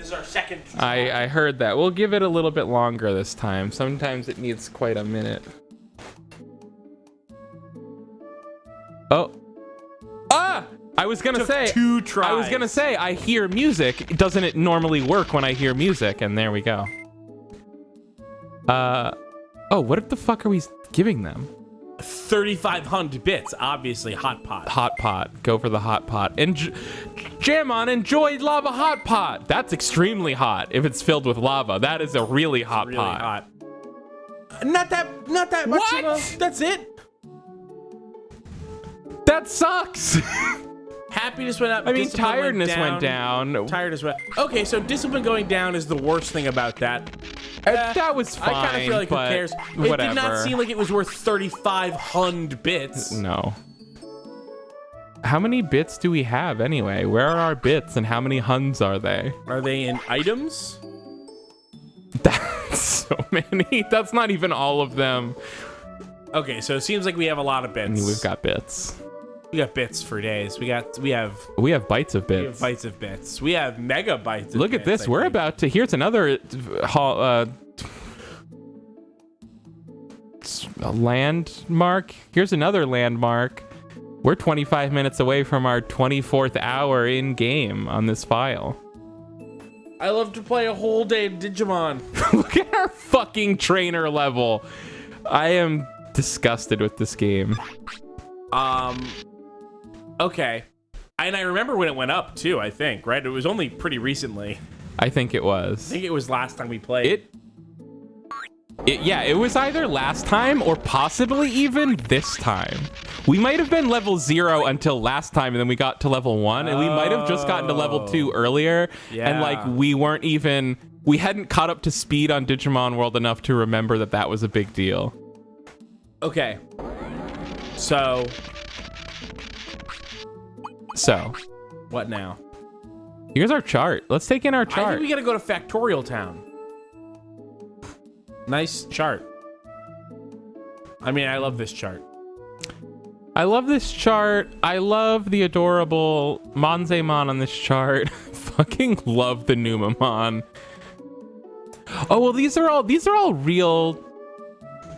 This is our second. I heard that. We'll give it a little bit longer this time. Sometimes it needs quite a minute. Oh. Ah! I was gonna say 2 tries. I was gonna say I hear music. Doesn't it normally work when I hear music? And there we go. Oh, what the fuck are we giving them? 3,500 bits, obviously hot pot. Hot pot. Go for the hot pot. And jam on enjoy lava hot pot. That's extremely hot if it's filled with lava. That is a really hot Really pot. hot. Not that much. What? That's it. That sucks. Happiness went up. I mean, discipline tiredness went down. Tiredness went. Okay, so discipline going down is the worst thing about that. That was fine. I kind of feel like who but cares? Whatever. It did not seem like it was worth 3,500 bits. No. How many bits do we have anyway? Where are our bits and how many Huns are they? Are they in items? That's so many. That's not even all of them. Okay, so it seems like we have a lot of bits. I mean, we've got bits. We got bits for days. We have bytes of bits. bytes of bits. We have megabytes. Look at this. We're about to. Here's another landmark. Here's another landmark. We're 25 minutes away from our 24th hour in game on this file. I love to play a whole day of Digimon. Look at our fucking trainer level. I am disgusted with this game. Okay. And I remember when it went up too, I think, right? It was only pretty recently. I think it was. I think it was last time we played. Yeah, it was either last time or possibly even this time. We might have been level 0 until last time, and then we got to level 1, and we might have just gotten to level 2 earlier. Yeah. And like we hadn't caught up to speed on Digimon World enough to remember that was a big deal. Okay. So what now? Here's our chart. Let's take in our I chart. think we gotta go to Factorial Town. Nice chart. I mean, I love this chart. I love this chart. I love the adorable Monzemon on this chart. Fucking love the Numamon. Oh, well, these are all real.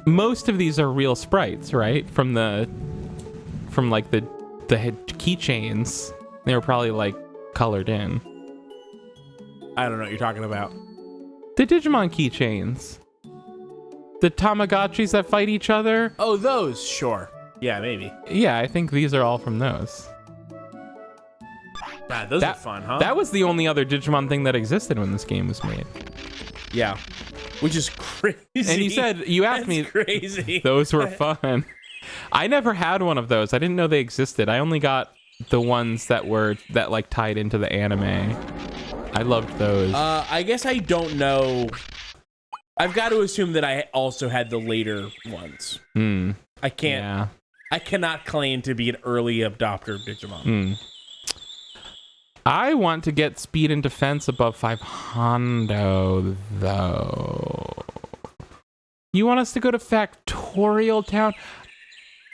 Most of these are real sprites, right? From like the keychains. They were probably like colored in. I don't know what you're talking about. The Digimon keychains. The Tamagotchis that fight each other. Oh, those, sure. Yeah, maybe. Yeah, I think these are all from those. God, those are fun, huh? That was the only other Digimon thing that existed when this game was made. Yeah. Which is crazy. And you asked me, crazy. Those were fun. I never had one of those. I didn't know they existed. I only got the ones that like tied into the anime. I loved those. I guess I don't know. I've got to assume that I also had the later ones. I can't. Yeah. I cannot claim to be an early adopter of Digimon. I want to get speed and defense above 500, though. You want us to go to Factorial Town?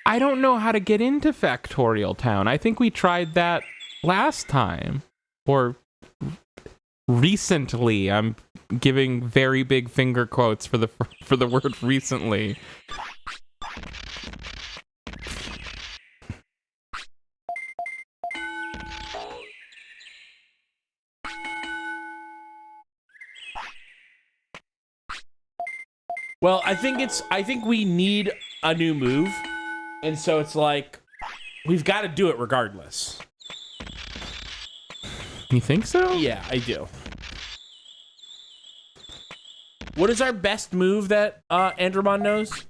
I don't know how to get into Factorial Town. I think we tried that last time. Or recently. I'm giving very big finger quotes for the word recently. Well, I think we need a new move. And so it's like, we've got to do it regardless. You think so? Yeah, I do. What is our best move that Guardramon knows?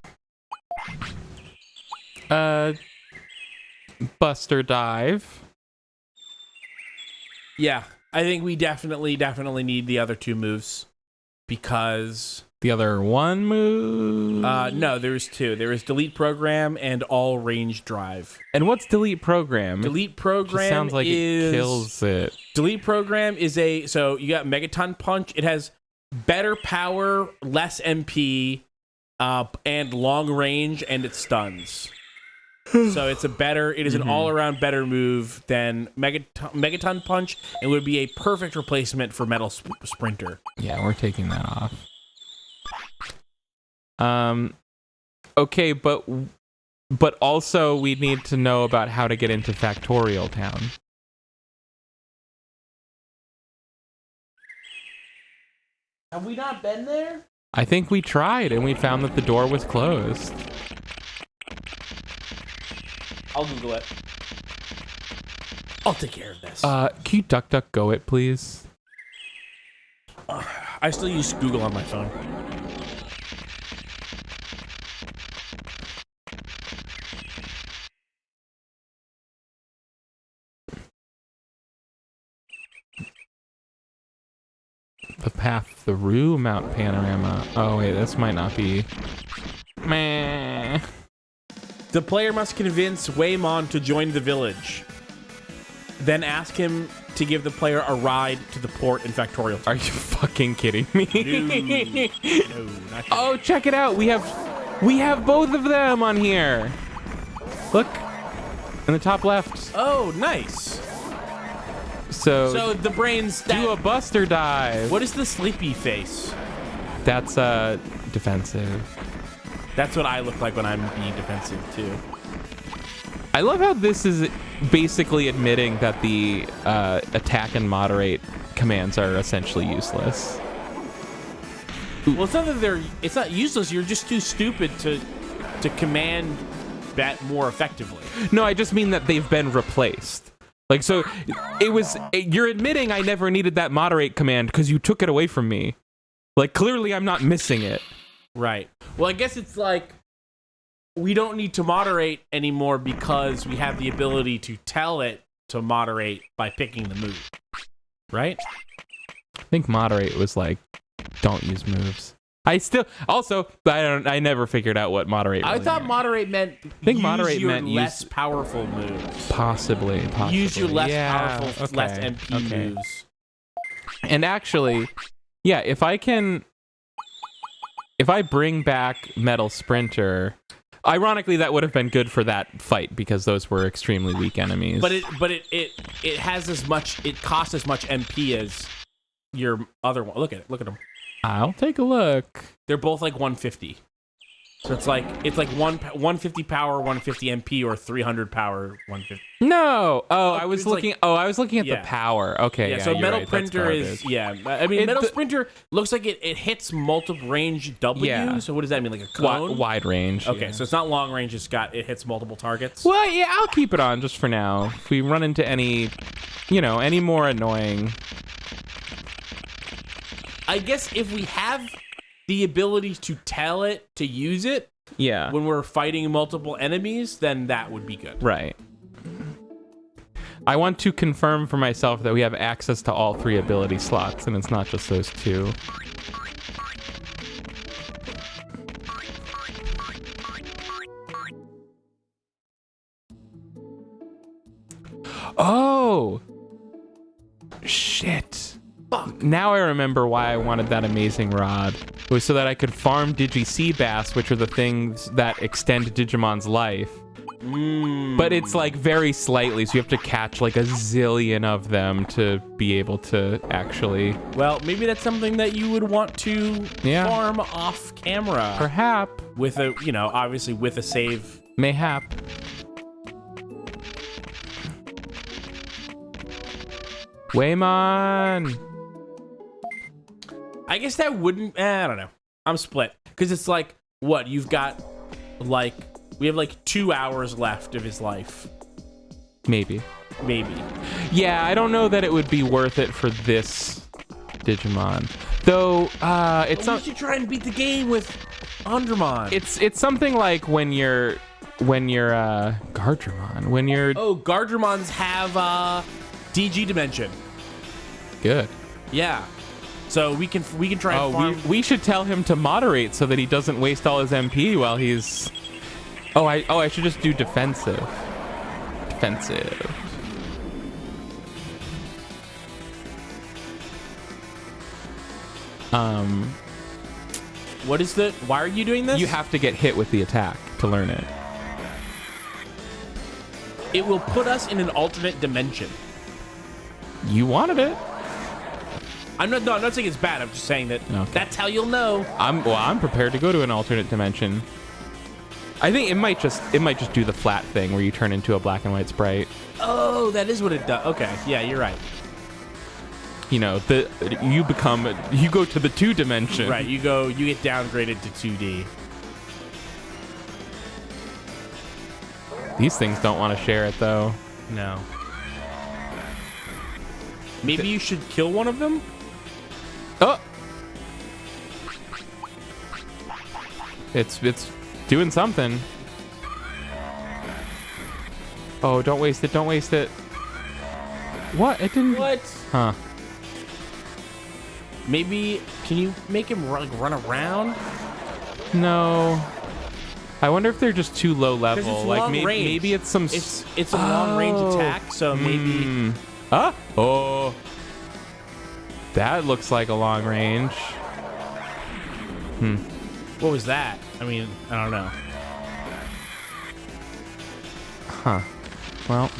Buster Dive. Yeah, I think we definitely need the other two moves. Because... The other one move? No, there's two. There is Delete Program and All Range Drive. And what's Delete Program? Delete Program just sounds like it kills it. Delete Program is so you got Megaton Punch. It has better power, less MP, and long range, and it stuns. So it is an all-around better move than Megaton Punch, and would be a perfect replacement for Metal Sprinter. Yeah, we're taking that off. Okay, but also we need to know about how to get into Factorial Town. Have we not been there? I think we tried and we found that the door was closed. I'll Google it. I'll take care of this. Can you DuckDuckGo it, please? I still use Google on my phone. The path through Mount Panorama. Oh wait, this might not be. Meh. The player must convince Waymon to join the village. Then ask him to give the player a ride to the port in Factorial Town. Are you fucking kidding me? No, not kidding. Oh, check it out. We have both of them on here. Look, in the top left. Oh, nice. So the brains do a Buster dive. What is the sleepy face? That's defensive. That's what I look like when I'm being defensive too. I love how this is basically admitting that the attack and moderate commands are essentially useless. Well, it's not that it's not useless. You're just too stupid to command that more effectively. No, I just mean that they've been replaced. Like, so you're admitting I never needed that moderate command because you took it away from me. Like, clearly I'm not missing it. Right. Well, I guess it's like we don't need to moderate anymore because we have the ability to tell it to moderate by picking the move. Right? I think moderate was like, don't use moves. I never figured out what moderate really I thought meant. Moderate meant less powerful moves. Possibly. Use your less powerful, okay, less MP moves. And actually, yeah, if I bring back Metal Sprinter, ironically that would have been good for that fight because those were extremely weak enemies. But it has as much, it costs as much MP as your other one. Look at them. I'll take a look. They're both like 150. So it's like 150 power, 150 MP, or 300 power, 150. No. I was looking at yeah. the power. Okay. Yeah. Yeah, So you're Metal right. Printer is I mean, Metal Sprinter looks like it hits multiple range W. Yeah. So what does that mean? Like a cone? Wide range. Okay. Yeah. So it's not long range. It hits multiple targets. Well, yeah, I'll keep it on just for now. If we run into any more annoying. I guess if we have the ability to tell it to use it, Yeah. when we're fighting multiple enemies, then that would be good. Right. I want to confirm for myself that we have access to all 3 ability slots, and it's not just those 2. Oh! Shit. Fuck. Now I remember why I wanted that amazing rod. It was so that I could farm Digi-Sea-Bass, which are the things that extend Digimon's life. But it's like very slightly, so you have to catch like a zillion of them to be able to actually... Well, maybe that's something that you would want to farm off camera. Perhaps. With a, obviously with a save. Mayhap. Waymon! I guess that wouldn't, I don't know. I'm split. Because it's like, what, you've got like, we have like 2 hours left of his life. Maybe. Yeah, I don't know that it would be worth it for this Digimon. Though, it's not. You should try and beat the game with Guardramon. It's something like when you're Guardramon. When you're... Oh, Guardramons have, DG Dimension. Good. Yeah. So we can try and farm. We should tell him to moderate so that he doesn't waste all his MP while he's... I should just do defensive. What is why are you doing this? You have to get hit with the attack to learn it. It will put us in an alternate dimension. You wanted it. I'm not saying it's bad. I'm just saying that that's how you'll know. I'm prepared to go to an alternate dimension. I think it might just do the flat thing where you turn into a black and white sprite. Oh, that is what it does. Okay, yeah, you're right. You know, you go to the 2 dimension. Right, you get downgraded to 2D. These things don't want to share it though. No. Maybe you should kill one of them? Oh. It's doing something. Oh, don't waste it. Don't waste it. What? It didn't. What? Huh. Maybe, can you make him run around? No. I wonder if they're just too low level. It's like long range. Maybe it's some. It's a long range attack, so maybe. Oh. That looks like a long range. What was that? I mean, I don't know. Huh. Well.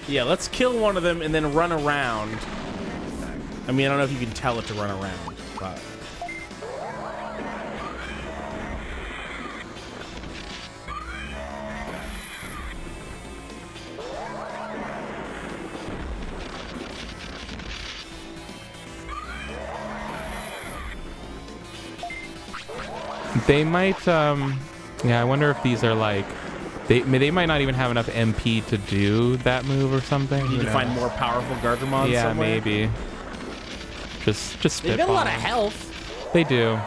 Yeah, let's kill one of them and then run around. I mean, I don't know if you can tell it to run around, but. They might, yeah, I wonder if these are like, they might not even have enough MP to do that move or something. You need to find more powerful Guardramon yeah, somewhere. maybe. Just spitball. They've got a lot of health. They do.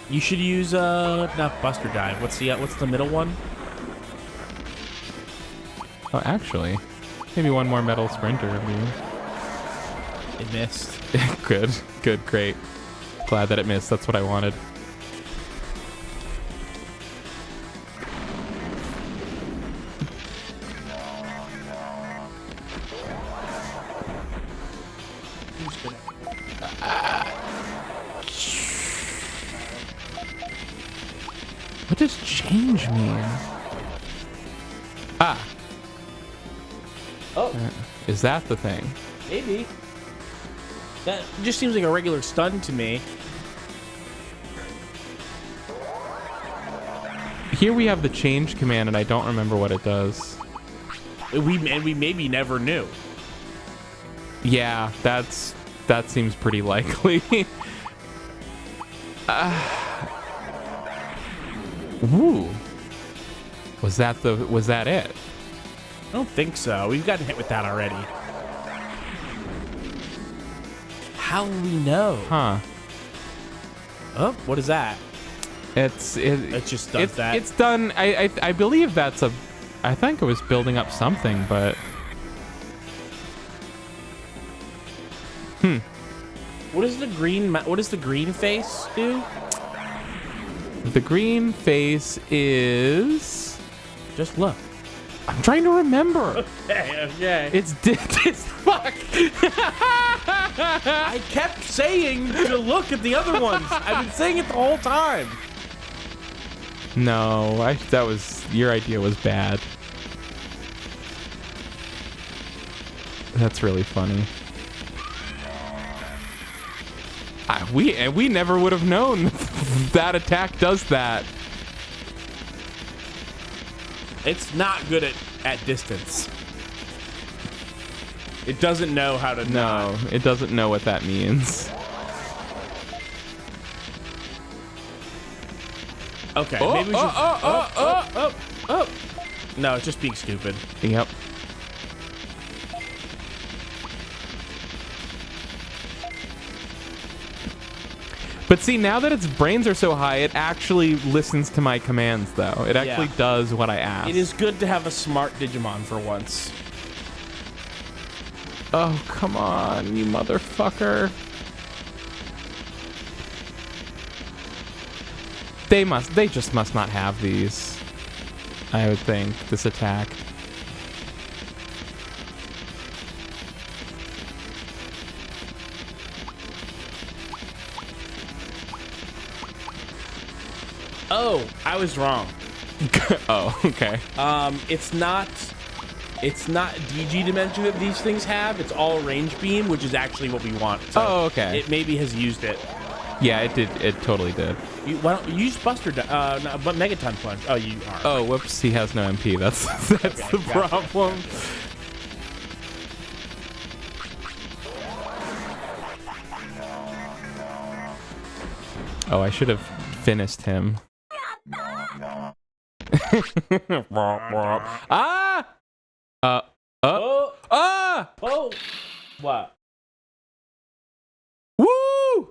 You should use, not Buster Dive. What's the middle one? Oh, actually, maybe one more Metal Sprinter. It missed. Good, great. Glad that it missed. That's what I wanted. What does change mean? Ah. Oh. Is that the thing? Maybe. That just seems like a regular stun to me. Here we have the change command, and I don't remember what it does. We maybe never knew. Yeah, that seems pretty likely. Ooh. Was that it? I don't think so. We've gotten hit with that already. How will we know? Huh. Oh, what is that? It just does that. It's done. I believe that's a. I think it was building up something, but. What does the green face do? The green face is. Just look. I'm trying to remember. Okay. It's fuck. I kept saying to look at the other ones. I've been saying it the whole time. No, that was your idea was bad. That's really funny. We never would have known that attack does that. It's not good at distance. It doesn't know how to. No, it doesn't know what that means. Okay, Oh, maybe we should. Oh. No, it's just being stupid. Yep. But see, now that its brains are so high, it actually listens to my commands, though. It actually does what I ask. It is good to have a smart Digimon for once. Oh, come on, you motherfucker. They just must not have these. I would think, this attack. Oh, I was wrong. Oh, okay. It's not DG dimension that these things have. It's all range beam, which is actually what we want. So Oh, okay. It maybe has used it. Yeah, it did. It totally did. Why don't you use Buster? But Megaton Punch. Oh, you are. Oh, whoops. He has no MP. That's Okay, the gotcha. problem. Oh, I should have finished him. Ah! Oh, Ah! oh, what? Woo!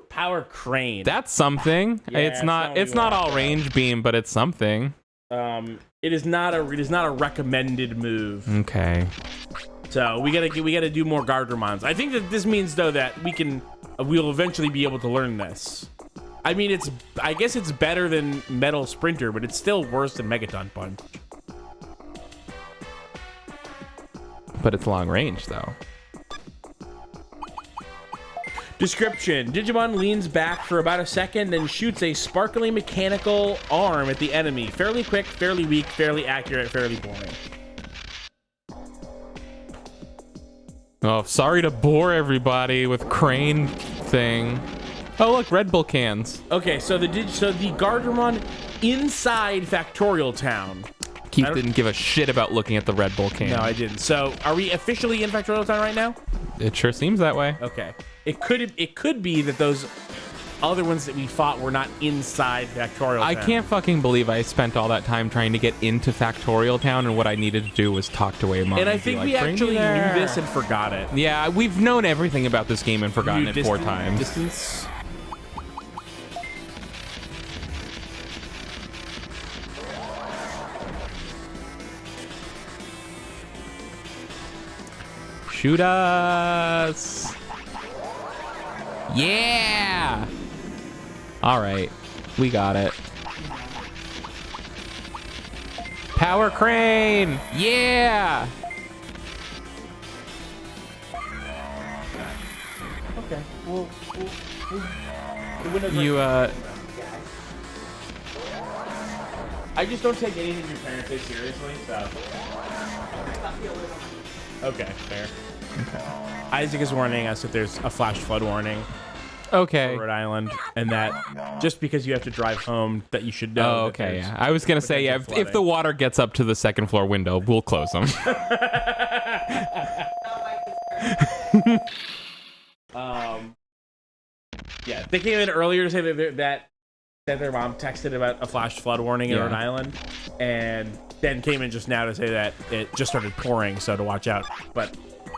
Power crane. That's something. Yeah, it's not. It's not all range beam, but it's something. It is not a recommended move. Okay. So we gotta do more Guardramons. I think that this means though that we'll eventually be able to learn this. I mean, I guess it's better than Metal Sprinter, but it's still worse than Megaton Punch. But it's long range though. Description: Digimon leans back for about a second, then shoots a sparkly mechanical arm at the enemy. Fairly quick, fairly weak, fairly accurate, fairly boring. Oh, sorry to bore everybody with crane thing. Oh, look, Red Bull cans. Okay, so the Guardramon inside Factorial Town. Keith didn't give a shit about looking at the Red Bull can. No, I didn't. So are we officially in Factorial Town right now? It sure seems that way. Okay. It could be that those other ones that we fought were not inside Factorial Town. I can't fucking believe I spent all that time trying to get into Factorial Town, and what I needed to do was talk to Waymon. And I think we actually knew this and forgot it. Yeah, we've known everything about this game and forgotten it 4 times. Distance. Shoot us! Yeah! All right, we got it. Power crane! Yeah! Okay. The window's You I just don't take anything your parents say seriously, so. Okay, fair. Okay. Isaac is warning us that there's a flash flood warning okay? for Rhode Island, and that just because you have to drive home, that you should know. Oh, okay. Yeah, I was gonna say, yeah, if the water gets up to the 2nd floor window, we'll close them. Yeah, they came in earlier to say that their mom texted about a flash flood warning in Rhode Island, and then came in just now to say that it just started pouring, so to watch out. But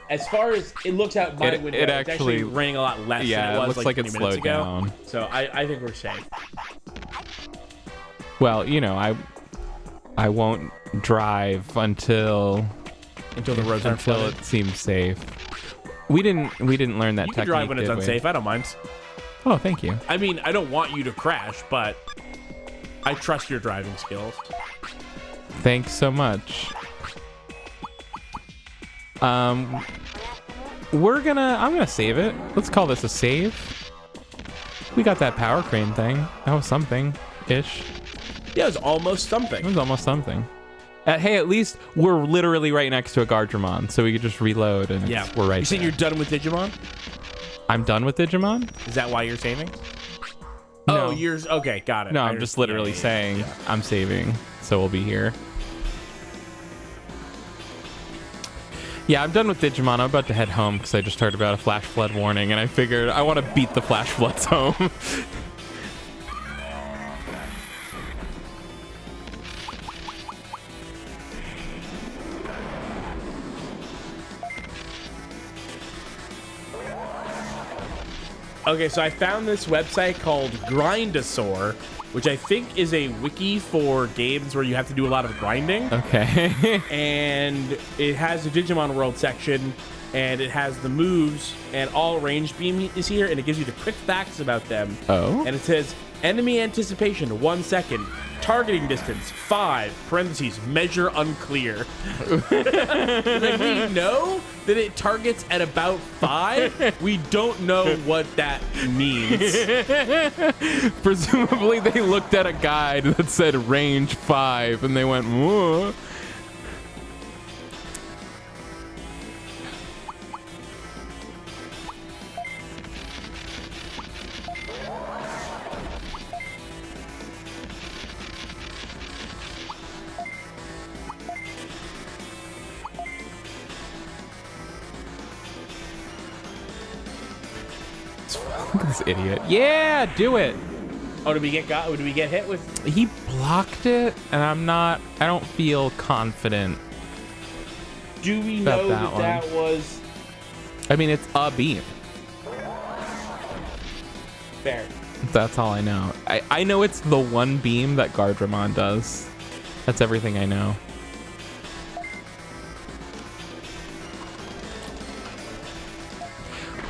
as far as it looks out my window, it's actually raining a lot less than it was looks like it 20 minutes slowed ago. down. So I think we're safe. Well, you know, I won't drive until The roads aren't until flooded. it seems safe. We didn't learn that You technique. can drive when it's did we? unsafe. I don't mind. Oh, thank you. I mean, I don't want you to crash, but I trust your driving skills. Thanks so much. I'm gonna save it. Let's call this a save. We got that power crane thing. That was something-ish. Yeah, it was almost something. It was almost something. Hey, at least we're literally right next to a Guardramon, so we could just reload and we're right You saying there. you're done with Digimon? I'm done with Digimon? Is that why you're saving? No. Oh, yours. Okay, got it. No, I I'm just understand. literally saying yeah. I'm saving, so we'll be here. Yeah, I'm done with Digimon. I'm about to head home because I just heard about a flash flood warning, and I figured I want to beat the flash floods home. Okay, so I found this website called Grindosaur, which I think is a wiki for games where you have to do a lot of grinding. Okay. And it has a Digimon World section, and it has the moves, and all range beam is here, and it gives you the quick facts about them. Oh. And it says Enemy anticipation, 1 second. Targeting distance, 5, parentheses, measure unclear. Like, we know that it targets at about 5. We don't know what that means. Presumably they looked at a guide that said range 5 and they went, whoa. Look at this idiot. Yeah, do it. Oh, did we get hit with? He blocked it, and I don't feel confident. Do we about know that that was I mean, it's a beam. fair? That's all I know. I know it's the one beam that Guardramon does. That's everything I know.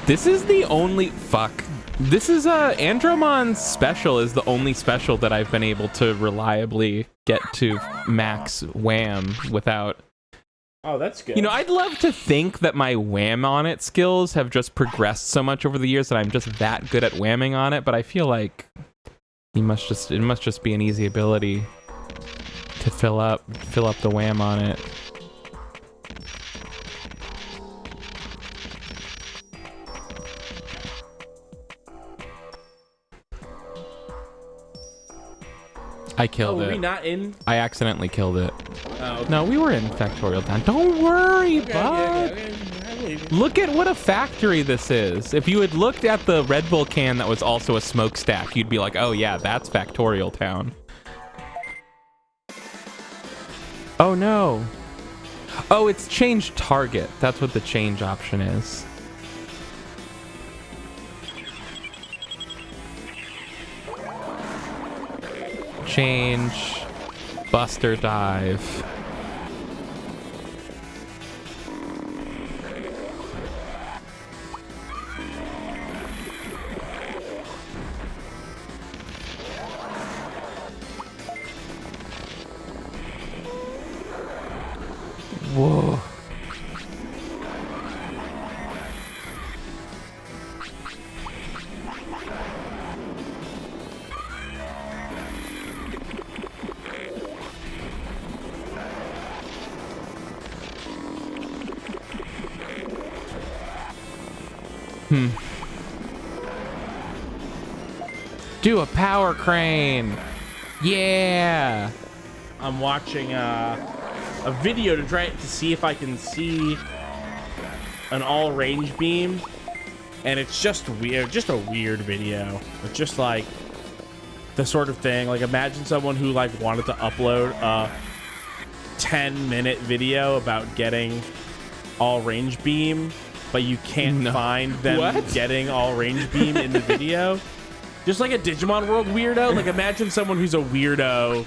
This is the only... Fuck. This is Andromon's special is the only special that I've been able to reliably get to max wham without... Oh, that's good. You know, I'd love to think that my wham on it skills have just progressed so much over the years that I'm just that good at whamming on it, but I feel like it must just be an easy ability to fill up the wham on it. I killed it. Were we not in? I accidentally killed it. Oh, okay. No, we were in Factorial Town. Don't worry, bud. Okay. Look at what a factory this is. If you had looked at the Red Bull can that was also a smokestack, you'd be like, oh yeah, that's Factorial Town. Oh no. Oh, it's change target. That's what the change option is. Change, Buster Dive. Whoa. Do a power crane. Yeah. I'm watching a video to try to see if I can see an all range beam, and it's just weird, just a weird video. It's just like the sort of thing, like imagine someone who like wanted to upload a 10-minute video about getting all range beam, but you can't find them getting all range beam in the video. Just like a Digimon World weirdo. Like imagine someone who's a weirdo.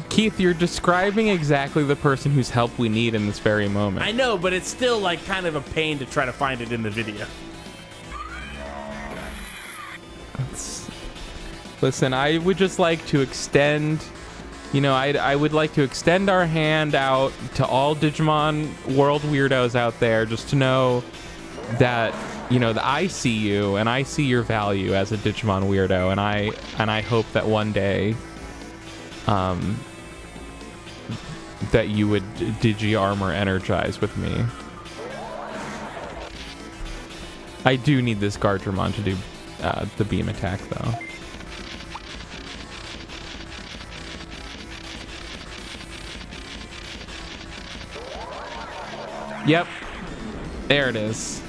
Keith, you're describing exactly the person whose help we need in this very moment. I know, but it's still like kind of a pain to try to find it in the video. Listen, I would just like to extend, you know, I would like to extend our hand out to all Digimon World weirdos out there, just to know that, you know, that I see you and I see your value as a Digimon weirdo, and I hope that one day that you would Digi-Armor energize with me. I do need this Guardramon to do the beam attack, though. Yep. There it is.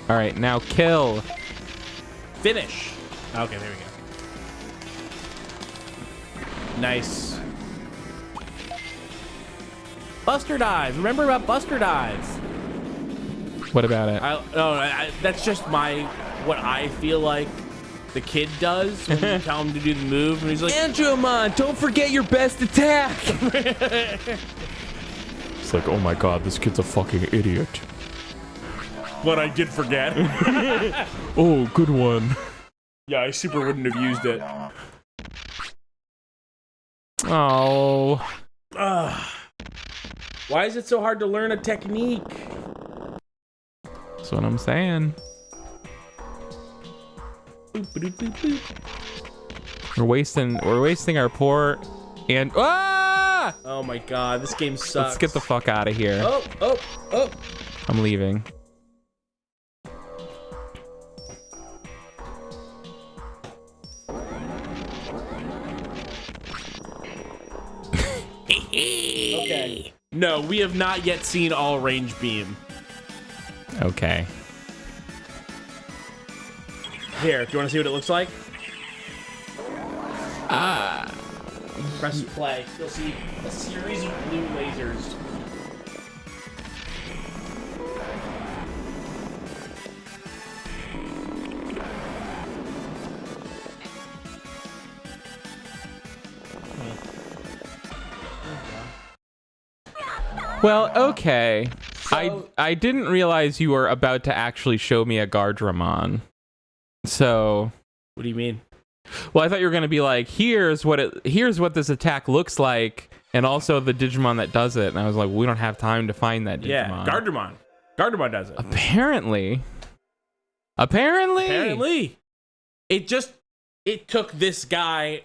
All right, now kill. Finish. Okay, there we go. Nice. Buster dives. Remember about Buster dives? What about it? That's just what I feel like the kid does when you tell him to do the move, and he's like, Andromon, don't forget your best attack. It's like, oh my god, this kid's a fucking idiot. But I did forget. Oh, good one. Yeah, I super wouldn't have used it. Oh. Why is it so hard to learn a technique? That's what I'm saying. Boop, boop, boop, boop. We're wasting our poor and Oh my god, this game sucks. Let's get the fuck out of here. Oh. I'm leaving. Okay. No, we have not yet seen all range beam. Okay. Here, do you want to see what it looks like? Press play. You'll see a series of blue lasers. Well, okay. So, I didn't realize you were about to actually show me a Guardramon. So, what do you mean? well, I thought you were going to be like, here's what this attack looks like, and also the Digimon that does it. And I was like, we don't have time to find that Digimon. Yeah, Guardramon. Guardramon does it. Apparently. It took this guy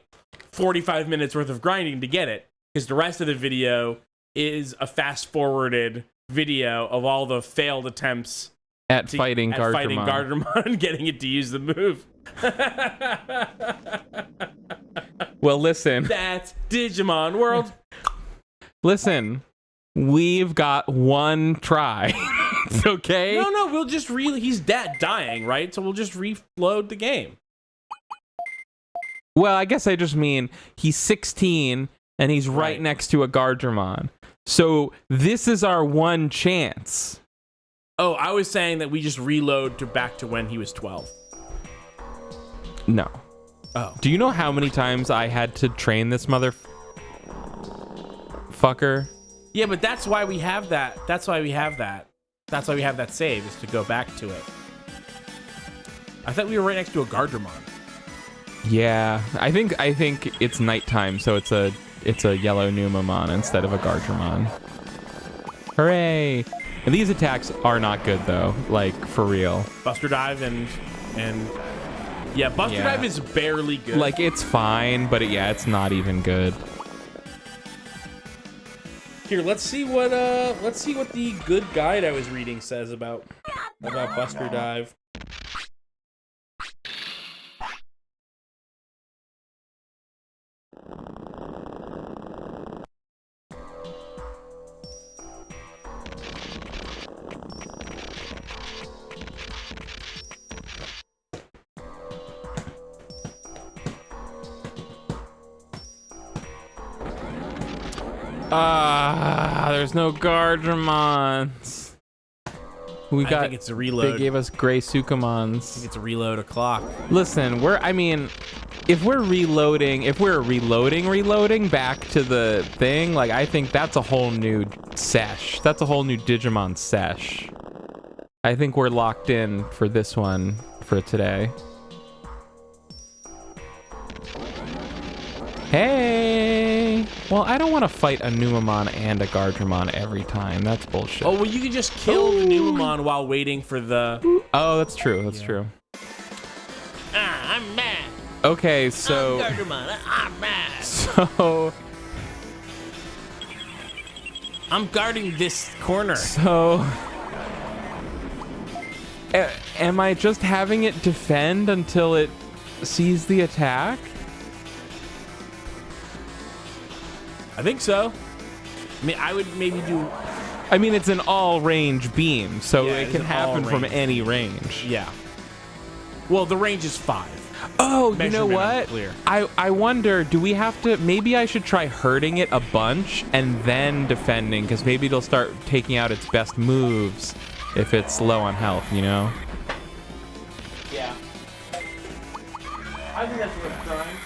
45 minutes worth of grinding to get it, because the rest of the video is a fast-forwarded video of all the failed attempts at fighting Guardramon and getting it to use the move. Well, listen. That's Digimon World. Listen, we've got one try. It's okay? No, we'll just he's dying, right? So we'll just reload the game. Well, I guess I just mean he's 16 and he's right next to a Guardramon. So this is our one chance. Oh, I was saying that we just reload back to when he was 12. No. Oh. Do you know how many times I had to train this motherfucker? Yeah, but that's why we have that. That's why we have that save, is to go back to it. I thought we were right next to a Guardramon. Yeah, I think it's nighttime, so it's a yellow Numamon instead of a Guardramon. Hooray! And these attacks are not good though, like for real. Buster Dive and yeah, Buster Dive is barely good. Like it's fine, but it's not even good. Here, let's see what the good guide I was reading says about Buster Dive. There's no Guardramons. I think it's a reload. They gave us gray Sukamons. I think it's a reload o'clock. Listen, if we're reloading back to the thing, like I think that's a whole new sesh. That's a whole new Digimon sesh. I think we're locked in for this one for today. Hey! Well, I don't want to fight a Numamon and a Guardramon every time. That's bullshit. Oh, well, you can just kill the Numamon while waiting for the... Oh, that's true. That's true. I'm mad. Okay, so... I'm Guardramon. I'm mad. So... I'm guarding this corner. So... am I just having it defend until it sees the attack? I think so. I mean, I would maybe do... I mean, it's an all-range beam, so Yeah, it can happen from any range. Yeah. Well, the range is 5. Oh, you know Measurement what? unclear. I wonder, do we have to... Maybe I should try hurting it a bunch and then defending, because maybe it'll start taking out its best moves if it's low on health, you know? Yeah. I think that's worth trying.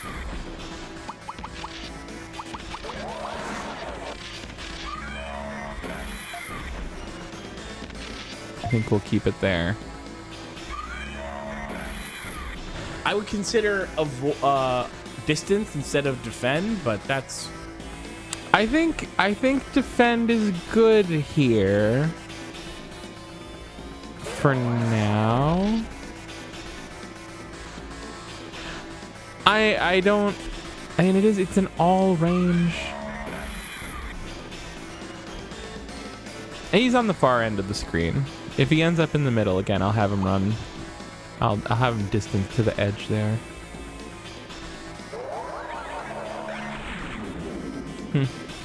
I think we'll keep it there. I would consider distance instead of defend, but that's I think defend is good here. For now. I mean it's an all range. And he's on the far end of the screen. If he ends up in the middle again, I'll have him run. I'll have him distant to the edge there.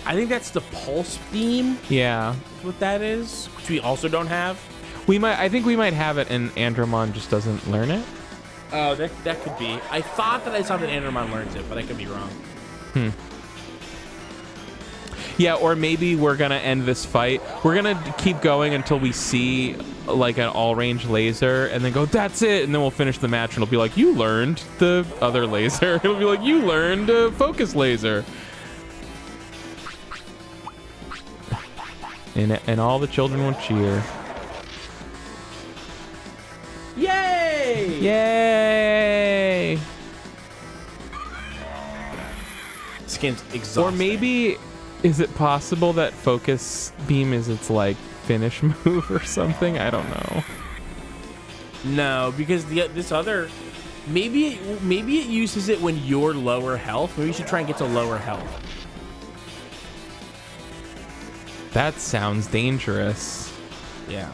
I think that's the pulse beam. Yeah. That's what that is, which we also don't have. I think we might have it and Andromon just doesn't learn it. Oh, that could be. I thought that I saw that Andromon learns it, but I could be wrong. Yeah, or maybe we're gonna end this fight. We're gonna keep going until we see like an all-range laser, and then go, that's it, and then we'll finish the match, and it'll be like, you learned the other laser. It'll be like, you learned a focus laser. And all the children will cheer. Yay! Yay! This game's exhausting. Or maybe, is it possible that focus beam is its like finish move or something? I don't know. No, because this other, maybe it uses it when you're lower health. Maybe you should try and get to lower health. That sounds dangerous. Yeah.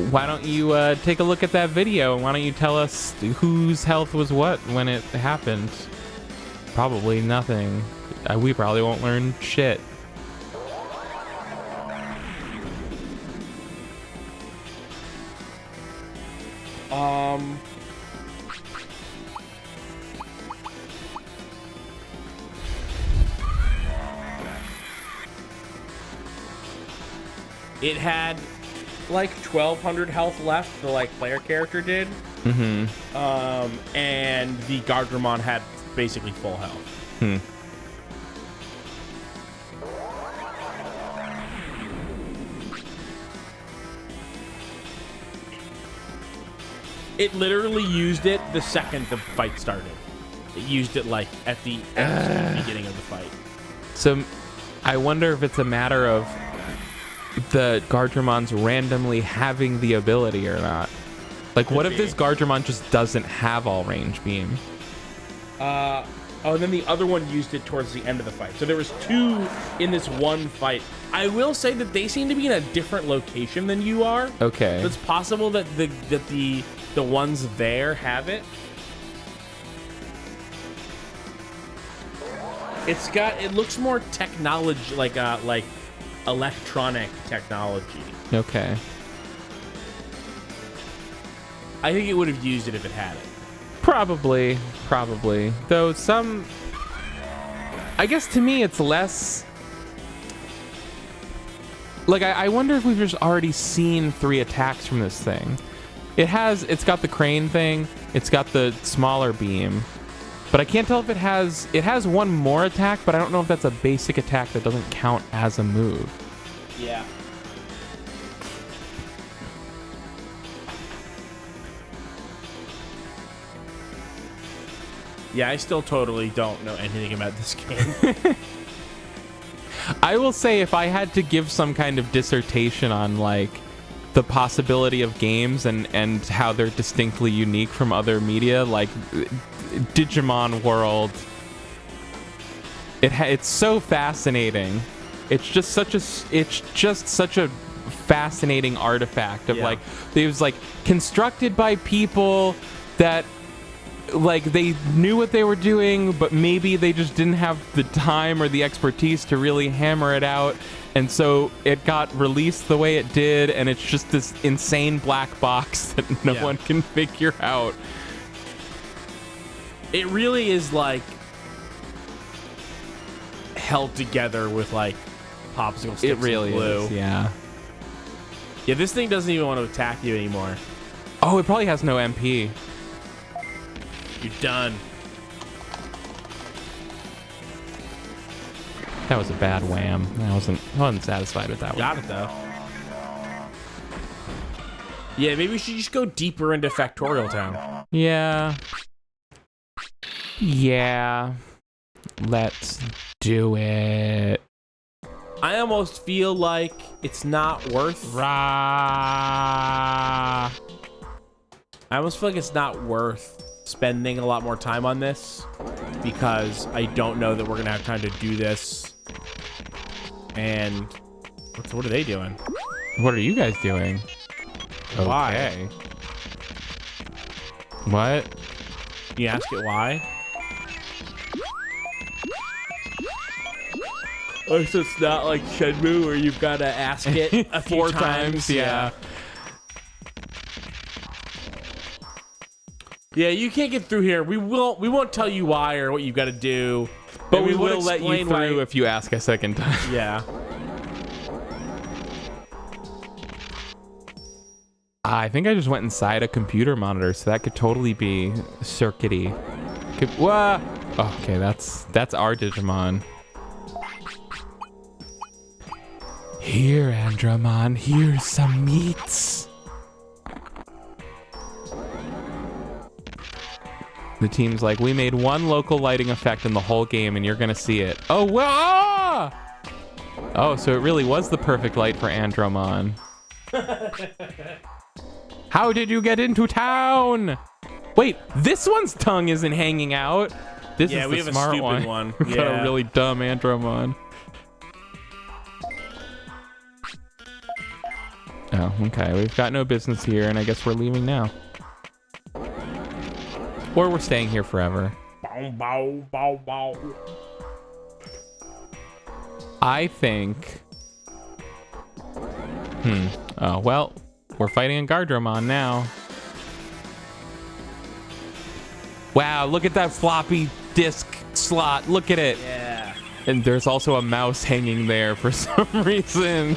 Why don't you take a look at that video, and why don't you tell us whose health was what when it happened? Probably nothing. We probably won't learn shit. It had like 1,200 health left. The like player character did. Mm-hmm. And the Guardramon had basically full health. It literally used it the second the fight started. It used it like at the beginning of the fight. So I wonder if it's a matter of the Guardramon's randomly having the ability or not. Like, what if this Guardramon just doesn't have all range beam? Oh, and then the other one used it towards the end of the fight. So there was two in this one fight. I will say that they seem to be in a different location than you are. Okay. So it's possible that the ones there have it. It looks more technology, like electronic technology. Okay. I think it would have used it if it had it. Probably. Though I guess to me it's less... Like, I wonder if we've just already seen 3 attacks from this thing. It's got the crane thing, it's got the smaller beam, but I can't tell if it has one more attack, but I don't know if that's a basic attack that doesn't count as a move. Yeah. Yeah, I still totally don't know anything about this game. I will say, if I had to give some kind of dissertation on like the possibility of games and how they're distinctly unique from other media, like Digimon World, it's so fascinating. It's just such a fascinating artifact of like, it was like constructed by people that like they knew what they were doing, but maybe they just didn't have the time or the expertise to really hammer it out, and so it got released the way it did, and it's just this insane black box that no one can figure out. It really is like held together with like popsicle sticks. It really and glue. is, yeah. Yeah, this thing doesn't even want to attack you anymore. Oh, it probably has no MP. You're done. That was a bad wham. I wasn't satisfied with that one. Got it though. Yeah, maybe we should just go deeper into Factorial Town. Yeah. Yeah. Let's do it. I almost feel like it's not worth. Rah. I almost feel like it's not worth spending a lot more time on this because I don't know that we're gonna have time to do this. And what are they doing? What are you guys doing? Why? Okay. What? You ask it why? Oh, so it's not like Shenmue where you've got to ask it a few 4 times. Yeah. Yeah, you can't get through here. We won't tell you why or what you've got to do, But and we will let you explain through why. if you ask a second time. Yeah. I think I just went inside a computer monitor, so that could totally be circuity. Whoa! Oh, okay, that's our Digimon. Here, Andromon, here's some meats. The team's like, we made one local lighting effect in the whole game, and you're gonna see it. Oh, wow! Oh, so it really was the perfect light for Andromon. How did you get into town? Wait, this one's tongue isn't hanging out. This is we the have smart a stupid one. We got a really dumb Andromon. Oh, okay. We've got no business here, and I guess we're leaving now. Or we're staying here forever. Bow, bow, bow, bow. I think... Oh, well, we're fighting a Guardramon now. Wow, look at that floppy disk slot. Look at it. Yeah. And there's also a mouse hanging there for some reason.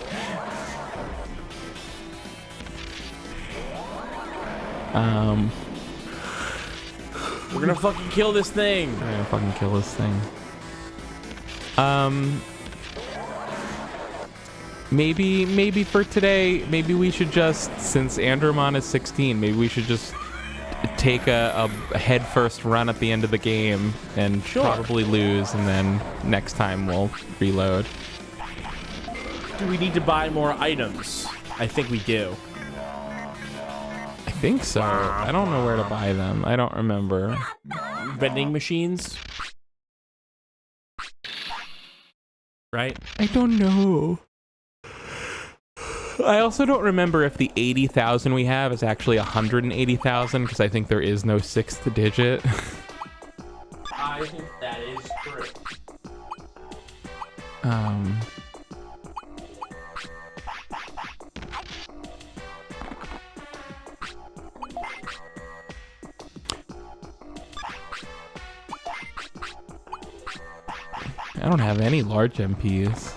We're gonna fucking kill this thing. I'm gonna fucking kill this thing. Maybe for today, maybe we should just, since Andromon is 16, maybe we should just take a head first run at the end of the game and probably lose, and then next time we'll reload. Do we need to buy more items? I think we do. I think so. I don't know where to buy them. I don't remember. Vending machines? Right? I don't know. I also don't remember if the 80,000 we have is actually 180,000, because I think there is no 6th digit. I think that is true. I don't have any large MPs.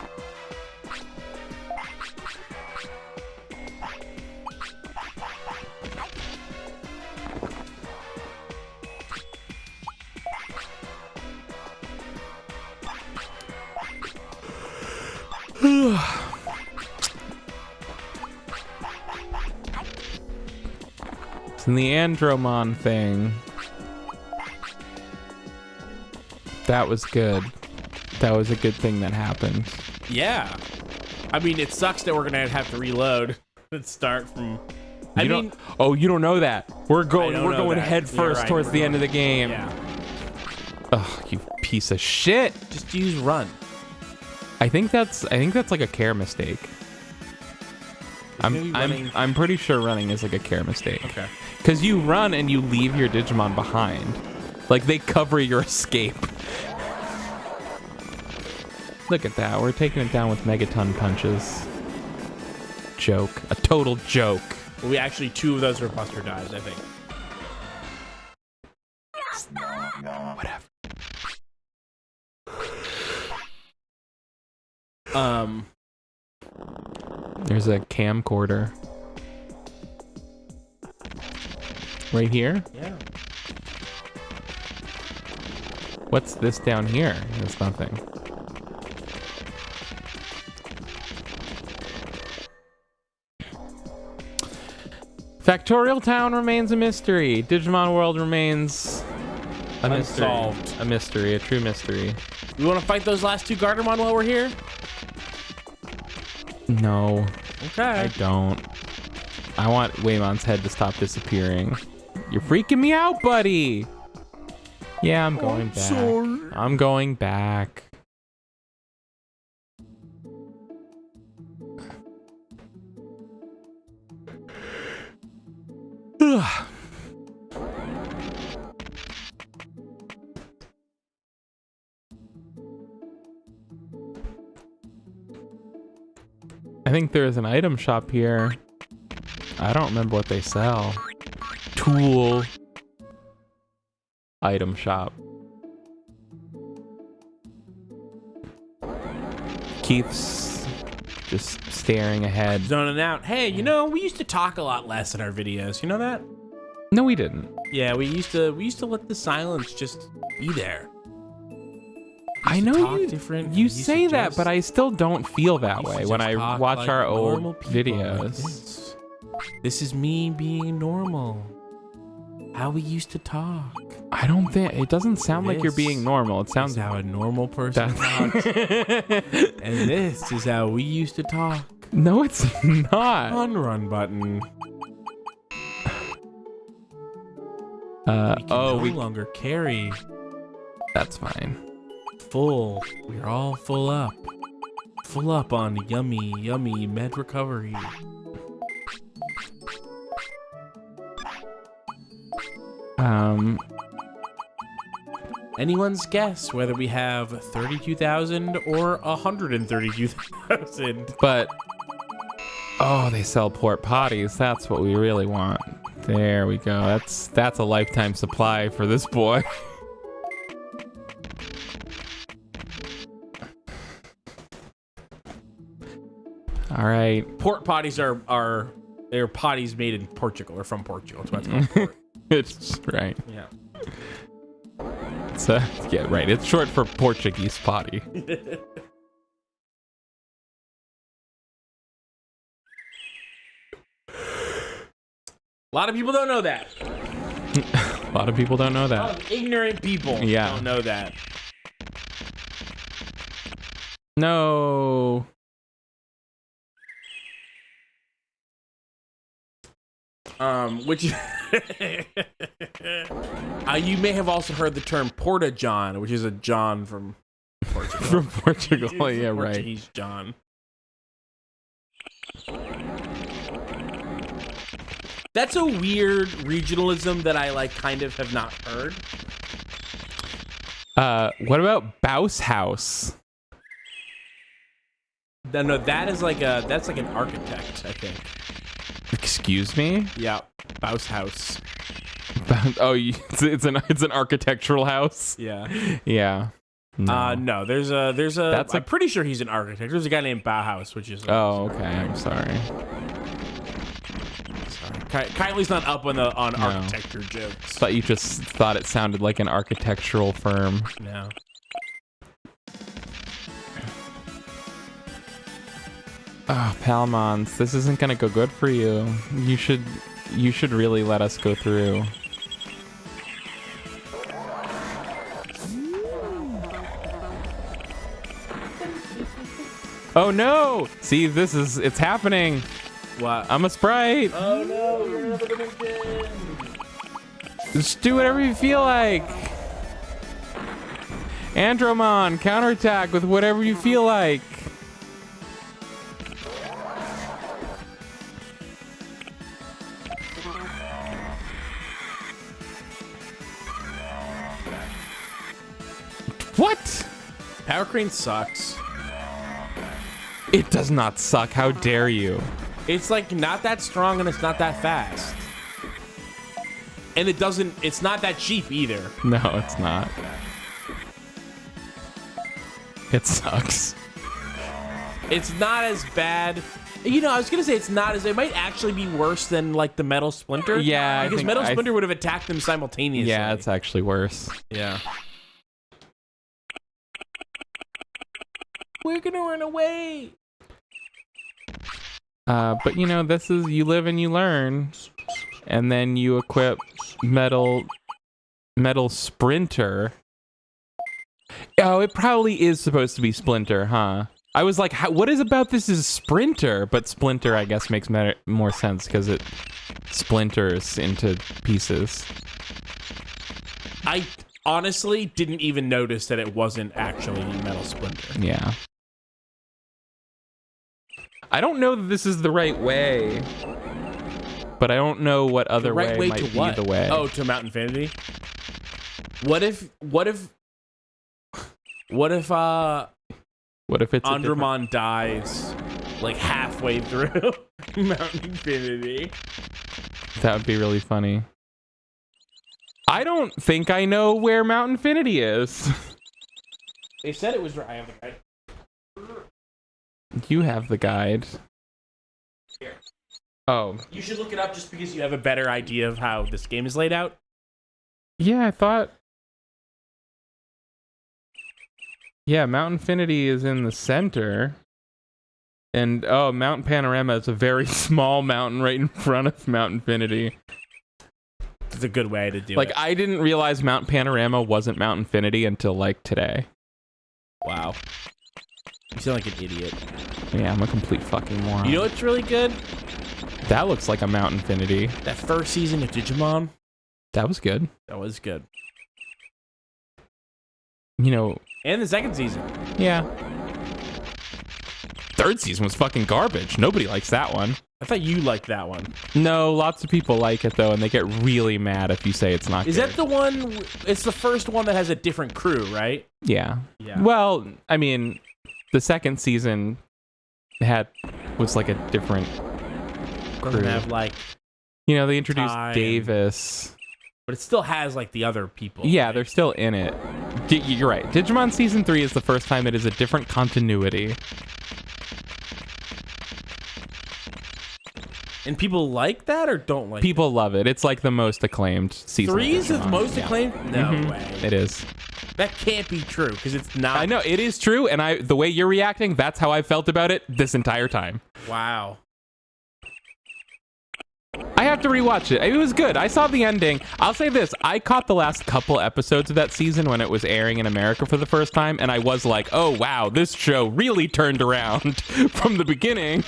And the Andromon thing, that was good. That was a good thing that happened. Yeah. I mean, it sucks that we're gonna have to reload and start from. You don't know that. We're going that. head first Right, towards we're the end of going- the game. Yeah. Ugh, you piece of shit. Just use run. I think that's like a care mistake. I'm pretty sure running is like a care mistake. Okay. Because you run and you leave your Digimon behind. Like, they cover your escape. Look at that. We're taking it down with megaton punches. Joke. A total joke. Well, we actually, 2 of those were Buster dives, I think. Whatever. There's a camcorder. Right here? Yeah. What's this down here? There's nothing. Factorial Town remains a mystery. Digimon World remains a mystery. Unsolved. A mystery, a true mystery. We want to fight those last 2 Guardramon while we're here? No, Okay. I don't. I want Waymon's head to stop disappearing. You're freaking me out, buddy. Yeah, I'm going back. Sorry. I'm going back. Ugh. I think there's an item shop here. I don't remember what they sell. Tool. Item shop. Keith's just staring ahead. Zoning out. Hey, you know, we used to talk a lot less in our videos. You know that? No, we didn't. Yeah, we used to let the silence just be there. I used to know talk you, different. you We used say to that, just- but I still don't feel that we used way to when just I talk watch like our normal old people, like videos. this is me being normal. How we used to talk. I don't think it doesn't sound like you're This being normal. It sounds That's how a normal person talks. that. And this is how we used to talk. No, it's not. Unrun button. We can no longer carry. That's fine. Full. We're all full up. Full up on yummy, yummy med recovery. Anyone's guess whether we have 32,000 or 132,000. But oh, they sell port potties. That's what we really want. There we go. That's a lifetime supply for this boy. All right. Port potties are they're potties made in Portugal or from Portugal. That's what it's called. It's right. Yeah. It's yeah, right. It's short for Portuguese potty. A lot of people don't know that. A lot of people don't know A that. lot of ignorant people don't know that. No. Which you may have also heard the term Porta John, which is a John from Portugal. From Portugal, yeah, right. Portuguese John. That's a weird regionalism that I like kind of have not heard. What about Bouse House? No, that is like that's like an architect, I think. Excuse me? Yeah, Bouse House. Oh, it's an architectural house. Yeah. Yeah. No, there's a. I'm pretty sure he's an architect. There's a guy named Bauhaus, which is. Oh, okay. I'm sorry. Kylie's not up on architecture jokes. Thought you just thought it sounded like an architectural firm. No. Oh, Palmons, this isn't gonna go good for you. You should really let us go through. Oh no! See, it's happening. What? I'm a sprite. Oh no, you're never gonna win. Just do whatever you feel like. Andromon, counterattack with whatever you feel like. What? Power Crane sucks. It does not suck. How dare you? It's like not that strong and it's not that fast. And it's not that cheap either. No, it's not. It sucks. It's not as bad. You know, I was gonna say it might actually be worse than like the Metal Splinter. Yeah, because Metal Splinter would have attacked them simultaneously. Yeah, it's actually worse. Yeah. We're gonna run away. But you know, this is you live and you learn, and then you equip Metal Sprinter. Oh, it probably is supposed to be Splinter, huh? I was like, what is about this is Sprinter? But Splinter, I guess, makes more sense because it splinters into pieces. I honestly didn't even notice that it wasn't actually Metal Splinter. Yeah. I don't know that this is the right way, but I don't know what other way might be the way. Oh, to Mount Infinity? What if it's Guardramon dies like halfway through Mount Infinity? That would be really funny. I don't think I know where Mount Infinity is. They said it was right. I have the guide. You have the guide. Here. Oh. You should look it up just because you have a better idea of how this game is laid out. Yeah, I thought... Yeah, Mount Infinity is in the center. And, oh, Mount Panorama is a very small mountain right in front of Mount Infinity. It's a good way to do it. Like, I didn't realize Mount Panorama wasn't Mount Infinity until, like, today. Wow. You sound like an idiot. Yeah, I'm a complete fucking moron. You know what's really good? That looks like a Mount Infinity. That first season of Digimon. That was good. That was good. You know... And the second season. Yeah. Third season was fucking garbage. Nobody likes that one. I thought you liked that one. No, lots of people like it, though, and they get really mad if you say it's not Is good. that the one... It's the first one that has a different crew, right? Yeah. Yeah. Well, I mean, the second season was like a different crew. Doesn't have, like... You know, they introduced Time. Davis. But it still has, like, the other people. Yeah, right? they're still in it. You're right. Digimon Season 3 is the first time it is a different continuity. And people like that or don't like People love it. It's like the most acclaimed season. 3 is the Digimon. most Yeah. acclaimed? No way. It is. That can't be true, because it's not. I know, it is true, and the way you're reacting, that's how I felt about it this entire time. Wow. I have to rewatch it. It was good. I saw the ending. I'll say this. I caught the last couple episodes of that season when it was airing in America for the first time, and I was like, oh, wow, this show really turned around from the beginning.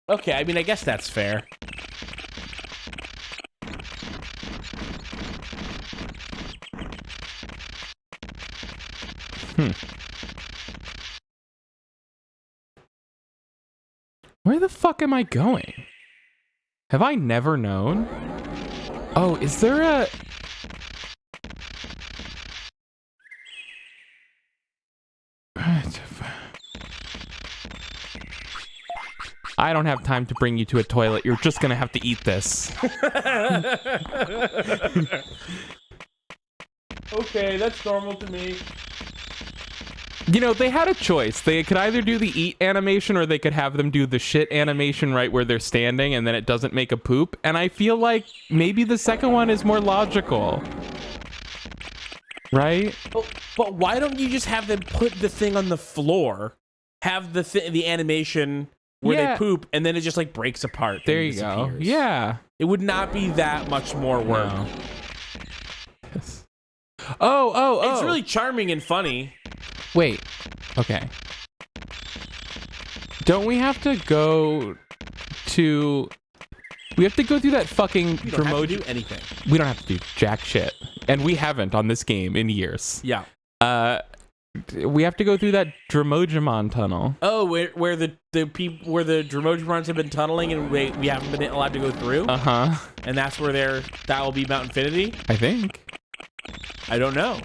Okay, I mean, I guess that's fair. Where the fuck am I going? Have I never known? Oh, is there a... I don't have time to bring you to a toilet. You're just gonna have to eat this. Okay, that's normal to me. You know, they had a choice. They could either do the eat animation or they could have them do the shit animation right where they're standing and then it doesn't make a poop. And I feel like maybe the second one is more logical. Right? But why don't you just have them put the thing on the floor, have the animation where they poop, and then it just like breaks apart. There you go. Yeah. It would not be that much more work. No. Yes. Oh. It's really charming and funny. Wait. Okay. Don't we have to go to... We have to go through that fucking... We don't have to do anything. We don't have to do jack shit. And we haven't on this game in years. Yeah. We have to go through that Dromojimon tunnel. Oh, where the Dromojimons have been tunneling and we haven't been allowed to go through? Uh-huh. And that's where that will be Mount Infinity? I think. I don't know.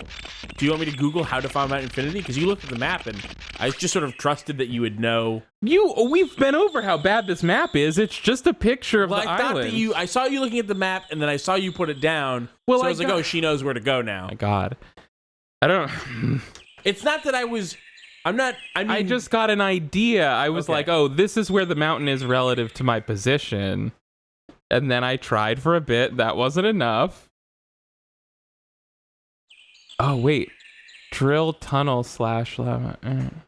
Do you want me to Google how to find Mount Infinity? Because you looked at the map and I just sort of trusted that you would know. We've been over how bad this map is. It's just a picture of the I thought island. that I saw you looking at the map and then I saw you put it down. Well, so I was like, oh, she knows where to go now. Oh my God. I don't... It's not that I just got an idea. I was like, oh, this is where the mountain is relative to my position. And then I tried for a bit. That wasn't enough. Oh, wait. Drill tunnel / lava. I'm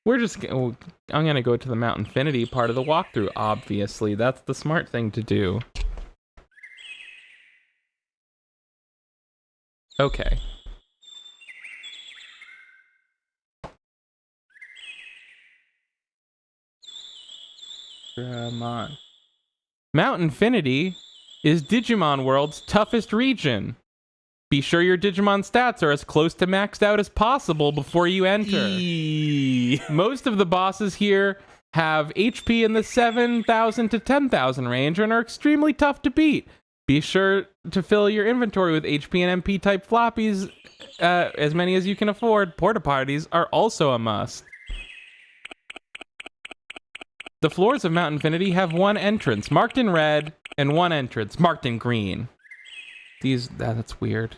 going to go to the Mount Infinity part of the walkthrough, obviously. That's the smart thing to do. Okay. Guardramon. Mount Infinity is Digimon World's toughest region. Be sure your Digimon stats are as close to maxed out as possible before you enter. Most of the bosses here have HP in the 7,000 to 10,000 range and are extremely tough to beat. Be sure to fill your inventory with HP and MP type floppies, as many as you can afford. Porta potties are also a must. The floors of Mount Infinity have one entrance marked in red and one entrance marked in green. That's weird.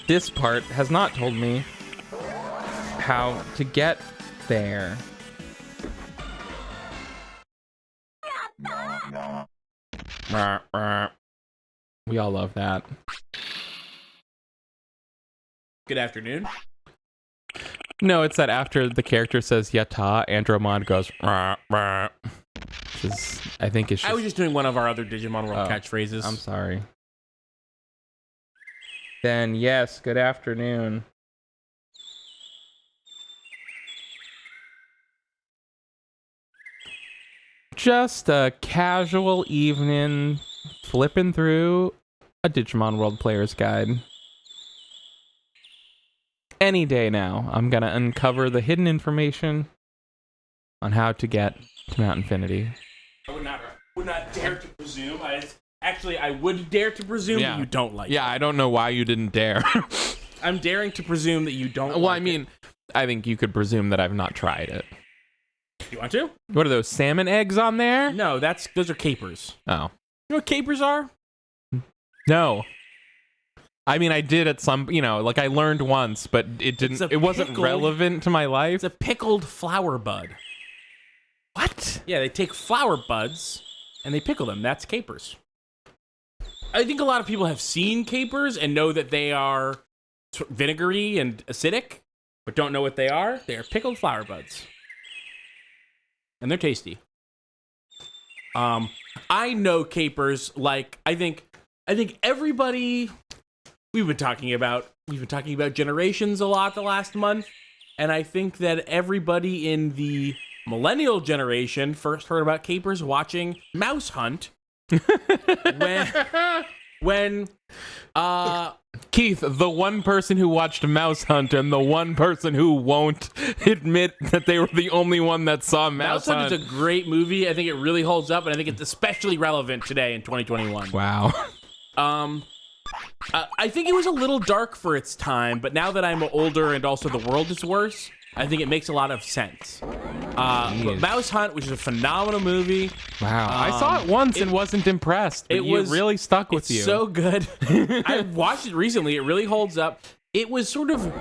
This part has not told me how to get there. We all love that. Good afternoon. No, it's that after the character says yata, Andromon goes rah, rah. Which is, I think it's just... I was just doing one of our other Digimon World catchphrases. I'm sorry. Then yes, good afternoon. Just a casual evening flipping through a Digimon World Player's Guide. Any day now, I'm gonna uncover the hidden information on how to get to Mount Infinity. I would not dare to presume. I would dare to presume that you don't like it. Yeah, I don't know why you didn't dare. I'm daring to presume that you don't I mean, I think you could presume that I've not tried it. You want to? What are those, salmon eggs on there? No, those are capers. Oh. You know what capers are? No. I mean, I did at some, like I learned once, but it wasn't relevant to my life. It's a pickled flower bud. What? Yeah, they take flower buds and they pickle them. That's capers. I think a lot of people have seen capers and know that they are vinegary and acidic, but don't know what they are. They are pickled flower buds. And they're tasty. I know capers like I think everybody we've been talking about generations a lot the last month, and I think that everybody in the millennial generation first heard about capers watching Mouse Hunt. when Keith, the one person who watched Mouse Hunt and the one person who won't admit that they were the only one that saw Mouse Hunt. Mouse Hunt is a great movie. I think it really holds up, and I think it's especially relevant today in 2021. Wow. I think it was a little dark for its time, but now that I'm older and also the world is worse, I think it makes a lot of sense. But Mouse Hunt, which is a phenomenal movie. Wow. I saw it once and wasn't impressed. But it really stuck with you. It's so good. I watched it recently. It really holds up. It was sort of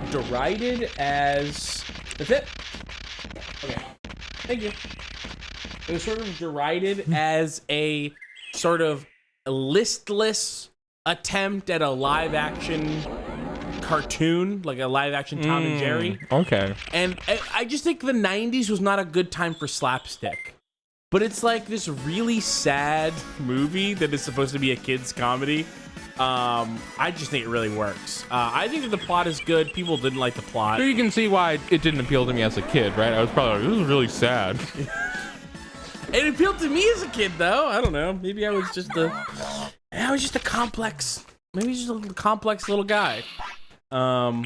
derided as... That's it? Okay. Thank you. It was sort of derided as a sort of listless attempt at a live-action cartoon, like a live-action Tom and Jerry. Okay. And I just think the 90s was not a good time for slapstick. But it's like this really sad movie that is supposed to be a kid's comedy. I just think it really works. I think that the plot is good. People didn't like the plot. So you can see why it didn't appeal to me as a kid, right? I was probably like, this is really sad. It appealed to me as a kid, though. I don't know. Maybe I was just a complex. Maybe just a complex little guy. Nah,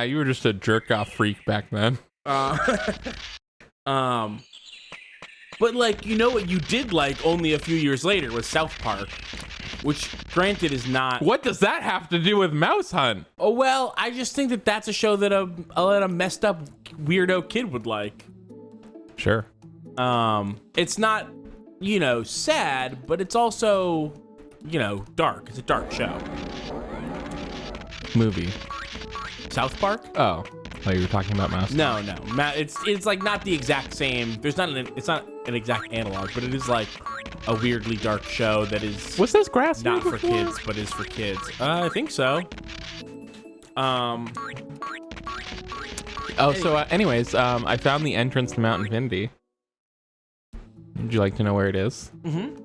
you were just a jerk off freak back then. But like, you know what you did like only a few years later was South Park, which granted is not. What does that have to do with Mouse Hunt? Oh well, I just think that that's a show that a messed up weirdo kid would like. Sure. It's not, sad, but it's also, dark. It's a dark show. Movie. South Park? Oh, you were talking about Mouse. No. It's like not the exact same. It's not an exact analog, but it is like a weirdly dark show that is. Was this grass? Not for kids, but is for kids. I think so. Anyways, I found the entrance to Mount Infinity. Would you like to know where it is? Mm-hmm.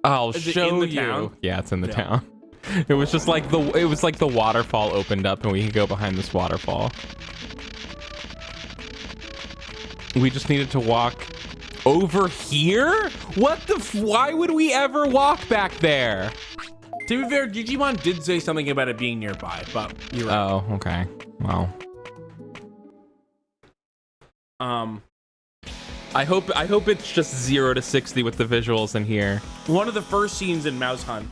I'll Is it show in the you. town? Yeah, it's in the town. It was just like the waterfall opened up and we could go behind this waterfall. We just needed to walk over here? What the why would we ever walk back there? To be fair, Digimon did say something about it being nearby, but you're right. Oh, okay. Well. I hope it's just 0 to 60 with the visuals in here. One of the first scenes in Mouse Hunt.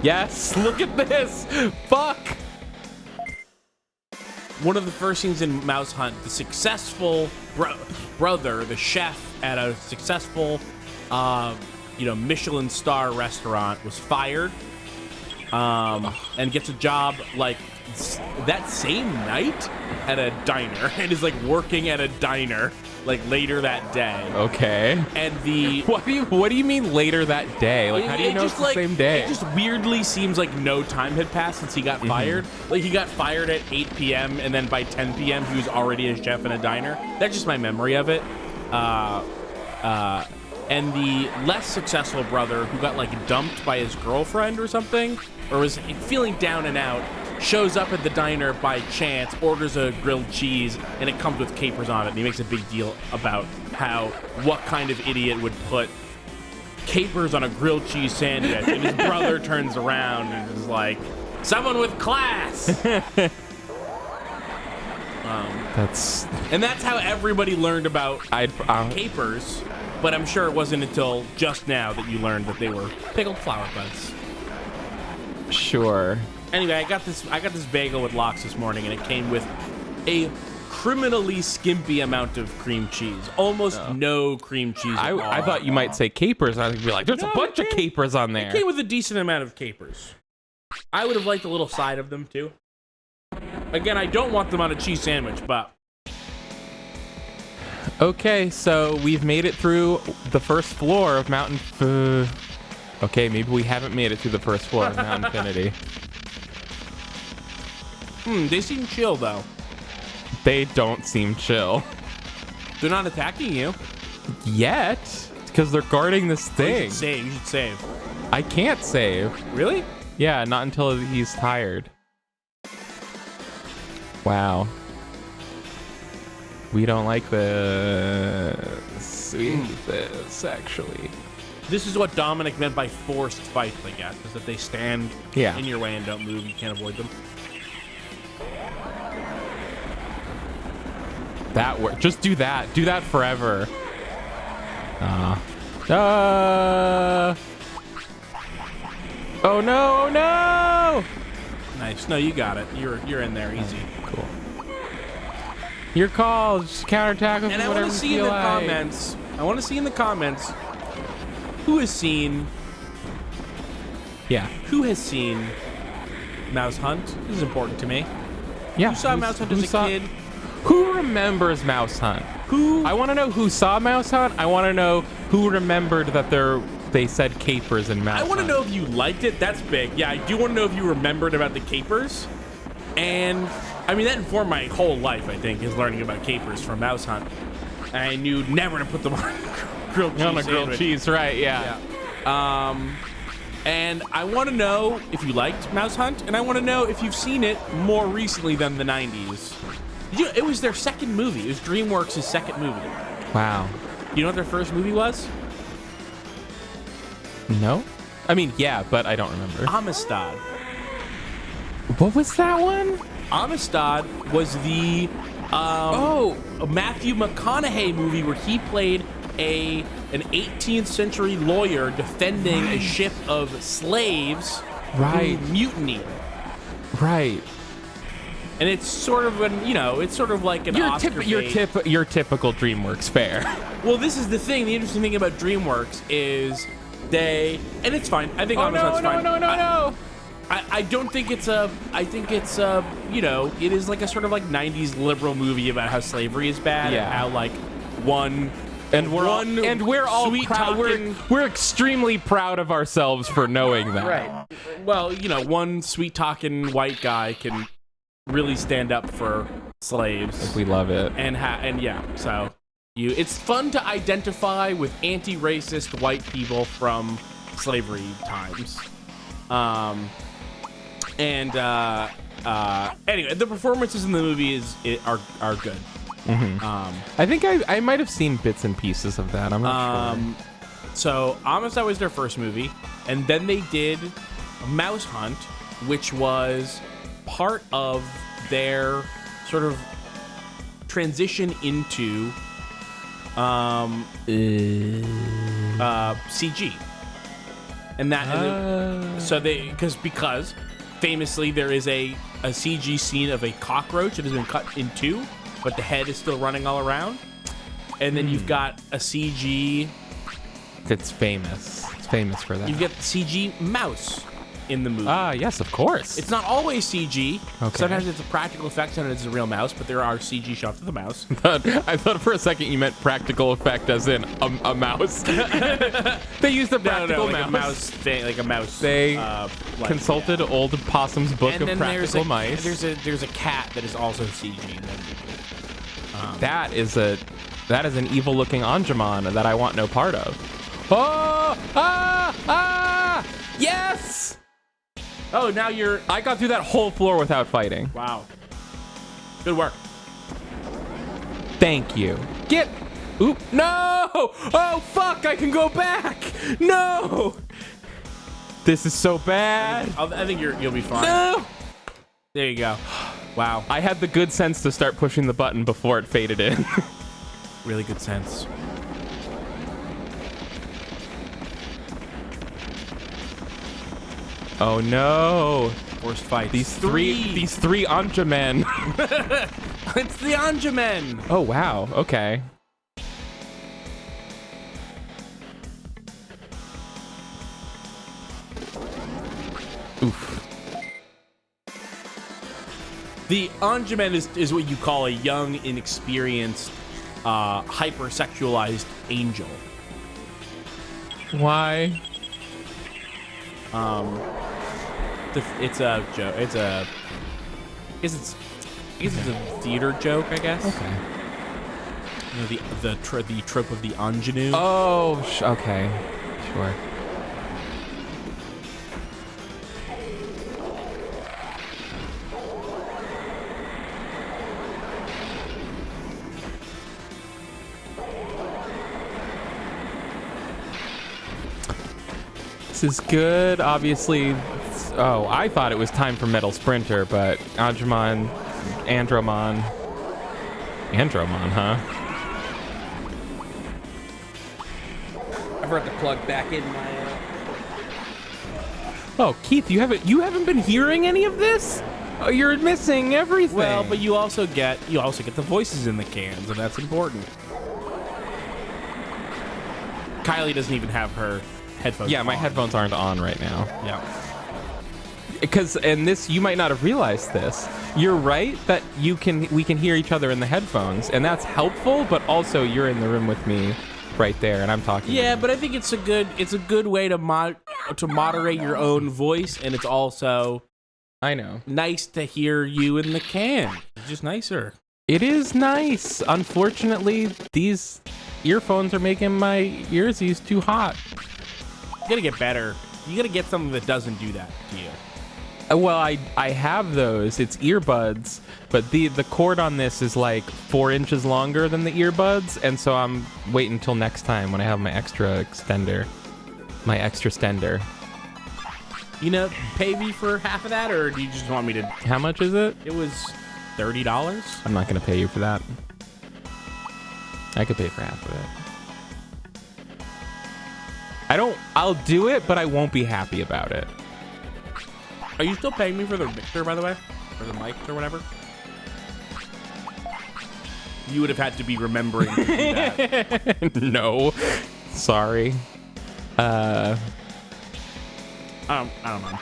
Yes, look at this. Fuck. One of the first scenes in Mouse Hunt, the successful brother, the chef at a successful, Michelin star restaurant was fired, and gets a job like that same night at a diner and is like working at a diner like later that day. Okay. And the what do you mean later that day? Like, how do you know it's the same day? It just weirdly seems like no time had passed since he got fired. Like he got fired at 8 p.m. and then by 10 p.m. he was already a chef in a diner. That's just my memory of it. And the less successful brother who got like dumped by his girlfriend or something, or was feeling down and out, shows up at the diner by chance, orders a grilled cheese, and it comes with capers on it. And he makes a big deal about what kind of idiot would put capers on a grilled cheese sandwich. And his brother turns around and is like, someone with class. And that's how everybody learned about capers. But I'm sure it wasn't until just now that you learned that they were pickled flower buds. Sure. Anyway, I got this bagel with lox this morning, and it came with a criminally skimpy amount of cream cheese. Almost no cream cheese at all. I thought you might say capers. I would be like, there's a bunch of capers on there. It came with a decent amount of capers. I would have liked a little side of them, too. Again, I don't want them on a cheese sandwich, but... Okay, so we've made it through the first floor of Mountain... Okay, maybe we haven't made it through the first floor of Mount Infinity. They seem chill, though. They don't seem chill. They're not attacking you. Yet, because they're guarding this thing. You should save. I can't save. Really? Yeah, not until he's tired. Wow. We don't like this. We hate this, actually. This is what Dominic meant by forced fights, I guess, is that they stand in your way and don't move. You can't avoid them. That works. Just do that. Do that forever. Oh no! Oh no! Nice. No, you got it. You're in there easy. Cool. Your call. Just counterattack with and whatever I want to see in the like. comments. I want to see in the comments who has seen. Yeah. Who has seen Mouse Hunt? This is important to me. Yeah. Who saw Mouse Hunt as a kid? Who remembers Mouse Hunt? I want to know who saw Mouse Hunt. I want to know who remembered that they said capers in Mouse Hunt. I want to know if you liked it. That's big. Yeah, I do want to know if you remembered about the capers. And, I mean, that informed my whole life, I think, is learning about capers from Mouse Hunt. I knew never to put them on grilled cheese. On a grilled cheese, right, yeah. And I want to know if you liked Mouse Hunt, and I want to know if you've seen it more recently than the 90s. It was their second movie. It was DreamWorks' second movie. Wow. You know what their first movie was? No? I mean, yeah, but I don't remember. Amistad. What was that one? Amistad was the Matthew McConaughey movie where he played an 18th century lawyer defending a ship of slaves who mutinied. Right. And it's sort of it's sort of like an Oscar your typical DreamWorks fare. Well, this is the thing. The interesting thing about DreamWorks is and it's fine. I think Amistad's fine. No. I don't think it's I think it's it is like a sort of like 90s liberal movie about how slavery is bad and how like we're extremely proud of ourselves for knowing that. Right. Well, one sweet talking white guy can really stand up for slaves. We love it. So it's fun to identify with anti-racist white people from slavery times. Anyway, the performances in the movie are good. I think I might have seen bits and pieces of that. I'm not sure. So Amistad was their first movie, and then they did Mouse Hunt, which was part of their sort of transition into CG. And that because famously there is a CG scene of a cockroach that has been cut in two, but the head is still running all around. And then you've got a CG It's famous. It's famous for that. You get the CG mouse in the movie. Ah, yes, of course. It's not always CG. Okay. Sometimes it's a practical effect, sometimes it's a real mouse, but there are CG shots of the mouse. I thought for a second you meant practical effect as in a mouse. They used a practical mouse. Like a mouse. They consulted old Possum's book of practical mice. There's a cat that is also CG. That is an evil-looking Anjumon that I want no part of. Oh! Yes! Oh, now you're... I got through that whole floor without fighting. Wow. Good work. Thank you. Get... Oop. No! Oh, fuck! I can go back! No! This is so bad. I think you'll be fine. No! There you go. Wow. I had the good sense to start pushing the button before it faded in. Really good sense. Oh no! Forced fight. These three Anjamen. It's the Anjamen. Oh wow. Okay. Oof. The Anjamen is what you call a young, inexperienced, hypersexualized angel. Why? It's a joke. It's a theater joke, I guess. Okay. You know, the trope of the ingenue. Oh, okay. Sure. This is good. Obviously, I thought it was time for Metal Sprinter, but Andromon, huh? I forgot to plug back in my. Oh, Keith, you haven't been hearing any of this? Oh, you're missing everything. Well, but you also get the voices in the cans, and that's important. Kylie doesn't even have her headphones. Yeah, my headphones aren't on right now. Yeah. And you might not have realized this. You're right that we can hear each other in the headphones, and that's helpful, but also you're in the room with me right there, and I'm talking. Yeah, but I think it's a good way to moderate your own voice, and it's also I know. nice to hear you in the can. It's just nicer. It is nice. Unfortunately, these earphones are making my earsies too hot. You gotta get better. You gotta get something that doesn't do that to you. Well, I have those. It's earbuds, but the cord on this is like 4 inches longer than the earbuds, and so I'm waiting until next time when I have my extra stender. You know, pay me for half of that, or do you just want me to? How much is it? It was $30. I'm not gonna pay you for that. I could pay for half of it. I'll do it, but I won't be happy about it. Are you still paying me for the mixer, by the way? Or the mic or whatever? You would have had to be remembering to do that. No. Sorry. I don't know.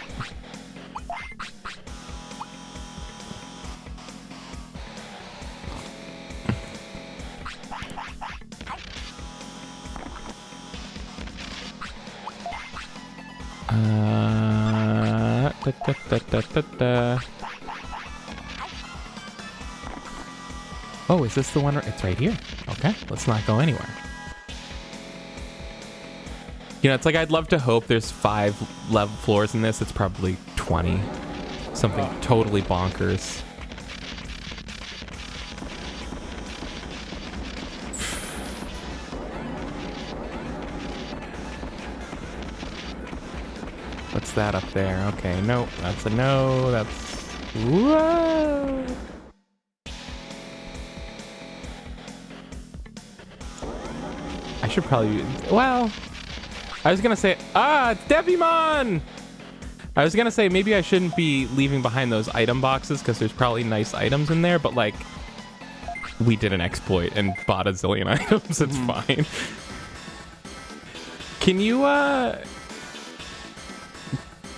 Oh, is this the one? It's right here. Okay, let's not go anywhere. You know, it's like I'd love to hope there's 5 level floors in this. It's probably 20. Something totally bonkers. What's that up there? Okay, nope. That's a no. That's... Whoa! I should probably... Well... I was gonna say... it's Devimon! I was gonna say maybe I shouldn't be leaving behind those item boxes because there's probably nice items in there, but like... We did an exploit and bought a zillion items. It's fine. Can you,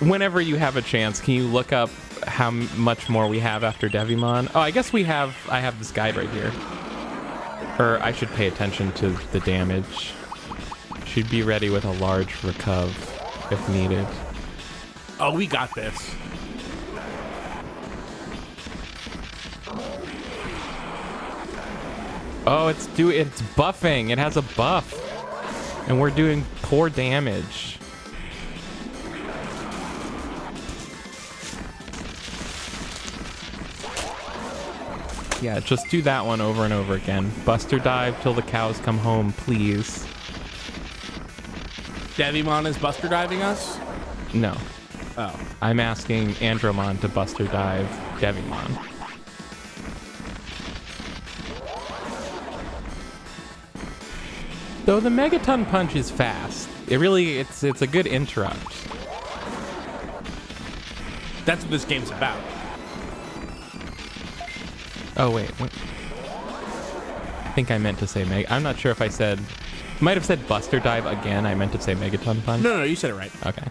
whenever you have a chance, can you look up how much more we have after Devimon? Oh, I guess I have this guide right here. Or I should pay attention to the damage. Should be ready with a large recuv if needed. Oh, we got this. Oh, it's buffing. It has a buff. And we're doing poor damage. Yeah, just do that one over and over again. Buster dive till the cows come home, please. Devimon is Buster diving us? No. Oh. I'm asking Guardramon to Buster dive Devimon. Though the Megaton Punch is fast. It's a good interrupt. That's what this game's about. Oh, wait. I think I meant to say I'm not sure if I said... Might have said Buster Dive again. I meant to say Megaton Punch. No, you said it right. Okay.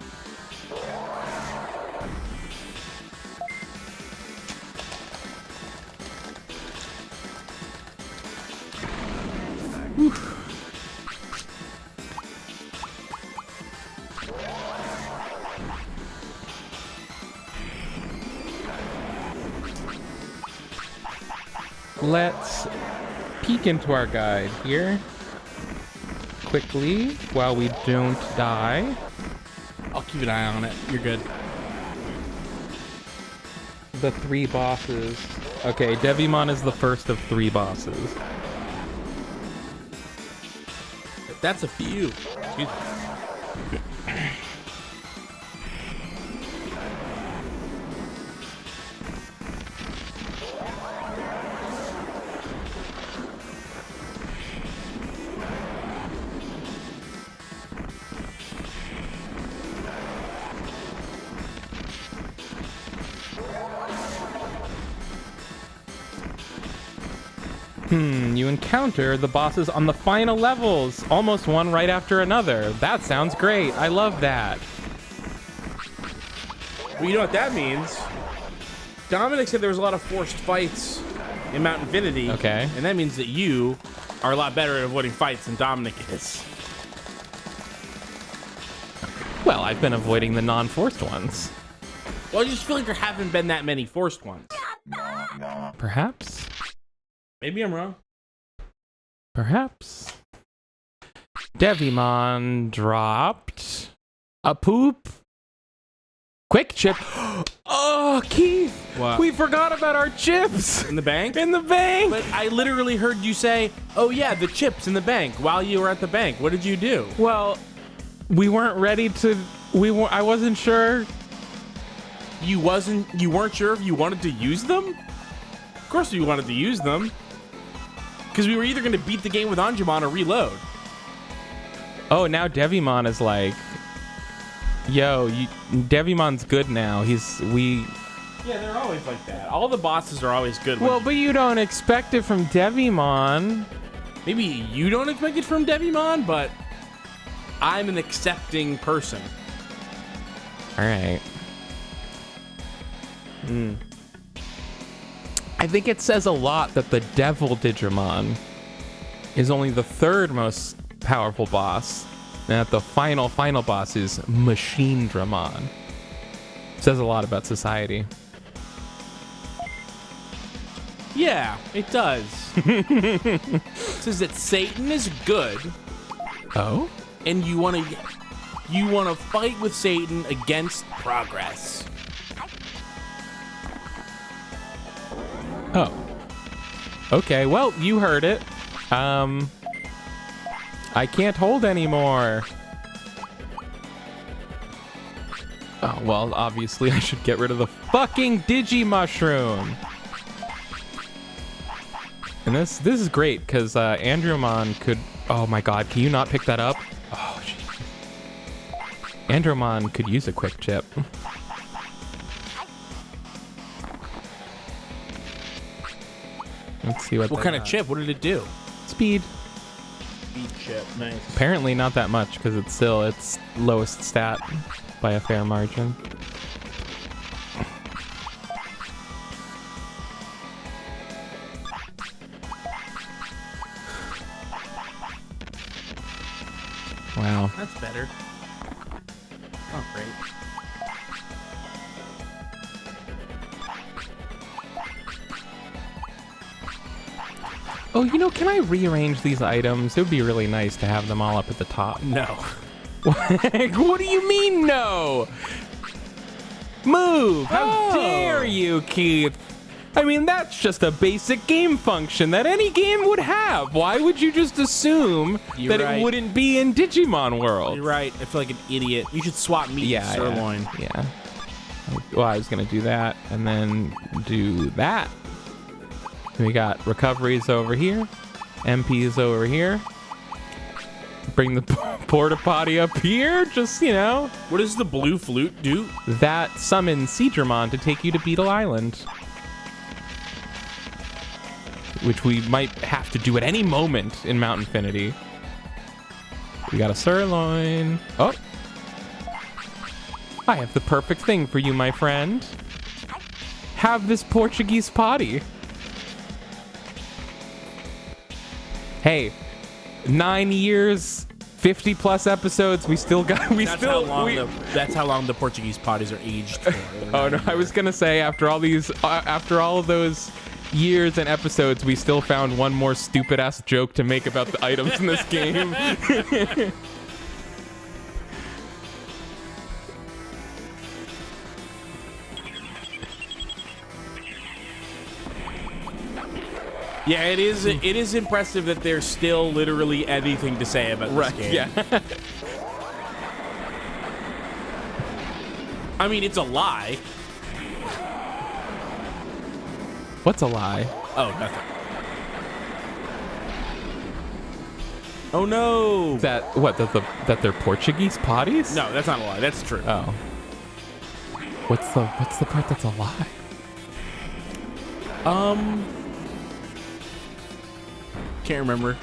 Whew. Let's peek into our guide here quickly while we don't die. I'll keep an eye on it. You're good. The 3 bosses. Okay, Devimon is the first of 3 bosses. That's a few. Excuse me. You encounter the bosses on the final levels, almost one right after another. That sounds great. I love that. Well, you know what that means? Dominic said there was a lot of forced fights in Mount Infinity. Okay. And that means that you are a lot better at avoiding fights than Dominic is. Well, I've been avoiding the non-forced ones. Well, I just feel like there haven't been that many forced ones. Perhaps. Maybe I'm wrong. Perhaps. Devimon dropped a poop. Quick chip. Oh, Keith. What? We forgot about our chips. In the bank? In the bank. But I literally heard you say, oh yeah, the chips in the bank while you were at the bank. What did you do? Well, we weren't ready to... I wasn't sure. You weren't sure if you wanted to use them? Of course you wanted to use them. Because we were either going to beat the game with Anjumon or reload. Oh, now Devimon is like, yo, Devimon's good now. Yeah, they're always like that. All the bosses are always good. Well, but you don't expect it from Devimon. Maybe you don't expect it from Devimon, but I'm an accepting person. All right. I think it says a lot that the Devil Digimon is only the 3rd most powerful boss, and that the final boss is Machine Dramon. It says a lot about society. Yeah, it does. It says that Satan is good. Oh? And you want to... You want to fight with Satan against progress. Oh. Okay, well, you heard it. I can't hold anymore. Oh, well, obviously I should get rid of the fucking Digimushroom. And this is great, because Guardramon could... Oh my god, can you not pick that up? Oh, jeez. Guardramon could use a quick chip. Let's see what kind of chip? What did it do? Speed. Speed chip, nice. Apparently not that much, because it's still its lowest stat by a fair margin. Wow. That's better. Oh, great. Oh, you know, can I rearrange these items? It would be really nice to have them all up at the top. No. What do you mean, no? Move! How dare you, Keith? I mean, that's just a basic game function that any game would have. Why would you just assume that it wouldn't be in Digimon World? You're right. I feel like an idiot. You should swap meat with sirloin. Yeah. Well, I was going to do that and then do that. We got recoveries over here. MPs over here. Bring the porta potty up here. Just, you know. What does the blue flute do? That summons Guardramon to take you to Beetle Island. Which we might have to do at any moment in Mount Infinity. We got a sirloin. Oh. I have the perfect thing for you, my friend. Have this Portuguese potty. Hey, 9 years, 50 plus episodes. We still got. That's how long the Portuguese potties are aged for. Oh no, I was gonna say after all of those years and episodes, we still found one more stupid ass joke to make about the items in this game. Yeah, it is impressive that there's still literally anything to say about this game. Yeah. I mean, it's a lie. What's a lie? Oh, nothing. Oh no! That they're Portuguese potties? No, that's not a lie. That's true. Oh. What's the part that's a lie? Can't remember.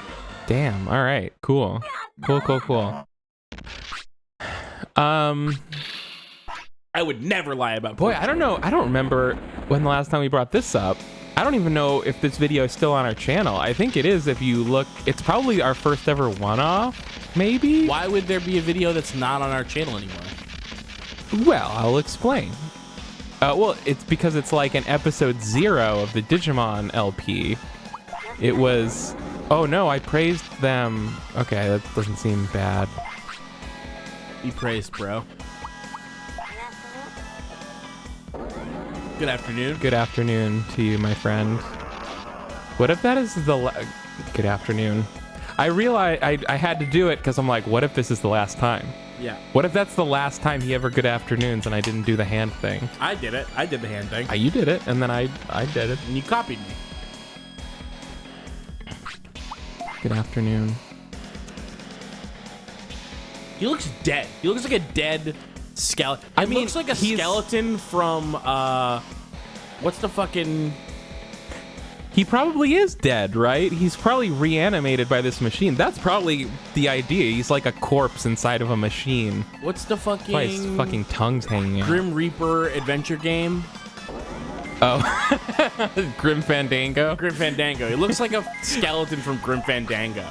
Damn. All right. Cool. Cool. I would never lie about Boy, Portugal. I don't know. I don't remember when the last time we brought this up. I don't even know if this video is still on our channel. I think it is if you look. It's probably our first ever one-off, maybe? Why would there be a video that's not on our channel anymore? Well, I'll explain. Well, it's because it's like an episode 0 of the Digimon LP. It was... Oh no, I praised them. Okay, that doesn't seem bad. Be praised, bro. Good afternoon. Good afternoon to you, my friend. What if that is the good afternoon? I realized I had to do it because I'm like, what if this is the last time? Yeah. What if that's the last time he ever good afternoons and I didn't do the hand thing? I did it. I did the hand thing. You did it, and then I did it. And you copied me. Good afternoon. He looks dead. He looks like a dead skeleton. I mean, looks like a skeleton from, what's the fucking... He probably is dead, right? He's probably reanimated by this machine. That's probably the idea. He's like a corpse inside of a machine. What's the fucking... Why his fucking tongue's hanging out. Grim Reaper adventure game? Oh. Grim Fandango? Grim Fandango. He looks like a skeleton from Grim Fandango.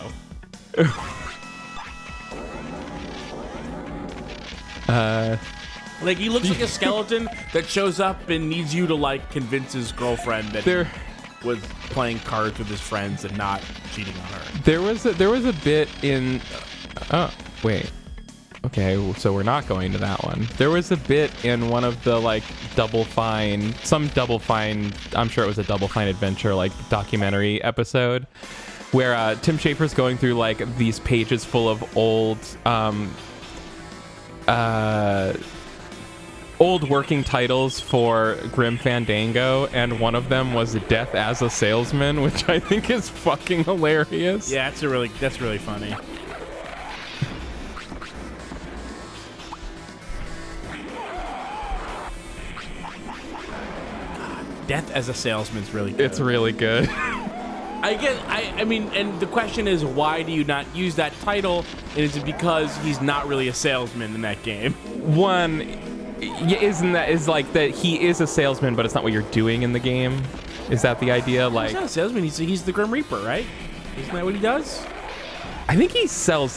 Like, he looks like a skeleton that shows up and needs you to, like, convince his girlfriend that he was playing cards with his friends and not cheating on her. There was a bit in... Oh, wait. Okay, so we're not going to that one. There was a bit in one of the like Double Fine, I'm sure it was a Double Fine adventure like documentary episode, where Tim Schafer's going through like these pages full of old working titles for Grim Fandango, and one of them was Death as a Salesman, which I think is fucking hilarious. Yeah, that's really funny. Death as a Salesman's really good. It's really good. I mean, and the question is, why do you not use that title? And is it because he's not really a salesman in that game? One, is like that he is a salesman, but it's not what you're doing in the game. Is that the idea? Like, he's not a salesman. He's the Grim Reaper, right? Isn't that what he does? I think he sells.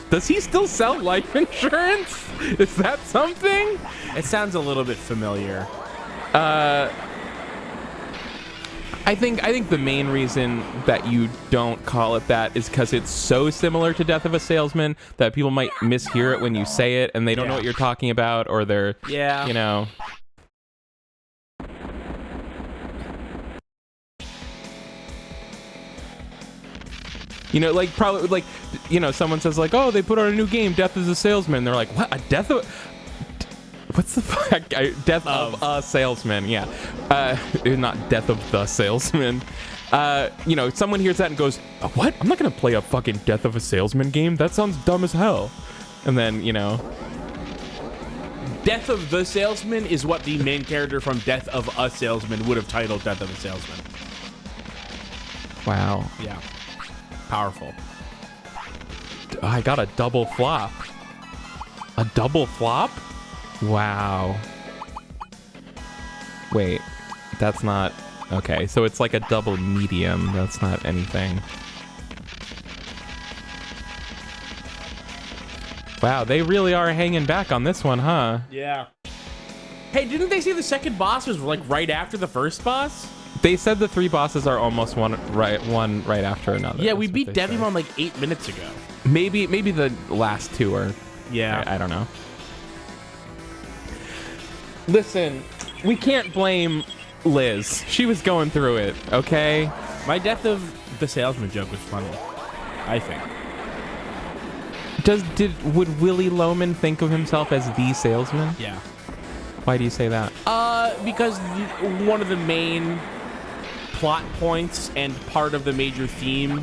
Does he still sell life insurance? Is that something? It sounds a little bit familiar. I think the main reason that you don't call it that is because it's so similar to Death of a Salesman that people might mishear it when you say it, and they don't know what you're talking about, or they're, you know. You know, like, probably, like, you know, someone says, like, oh, they put out a new game, Death is a Salesman. They're like, what? A Death of... What's the fuck? Death of a Salesman, yeah. Not Death of the Salesman. You know, someone hears that and goes, what? I'm not going to play a fucking Death of a Salesman game. That sounds dumb as hell. And then, you know... Death of the Salesman is what the main character from Death of a Salesman would have titled Death of a Salesman. Wow. Yeah. Powerful. I got a double flop. A double flop? Wow. Wait, that's not... Okay, so it's like a double medium. That's not anything. Wow, they really are hanging back on this one, huh? Yeah. Hey, didn't they say the second boss was like right after the first boss? They said the three bosses are almost one right after another. Yeah, we beat Digimon like 8 minutes ago. Maybe the last two are... Yeah. I don't know. Listen, we can't blame Liz. She was going through it, okay? My Death of the Salesman joke was funny, I think. Would Willie Loman think of himself as the salesman? Yeah. Why do you say that? Because one of the main plot points and part of the major theme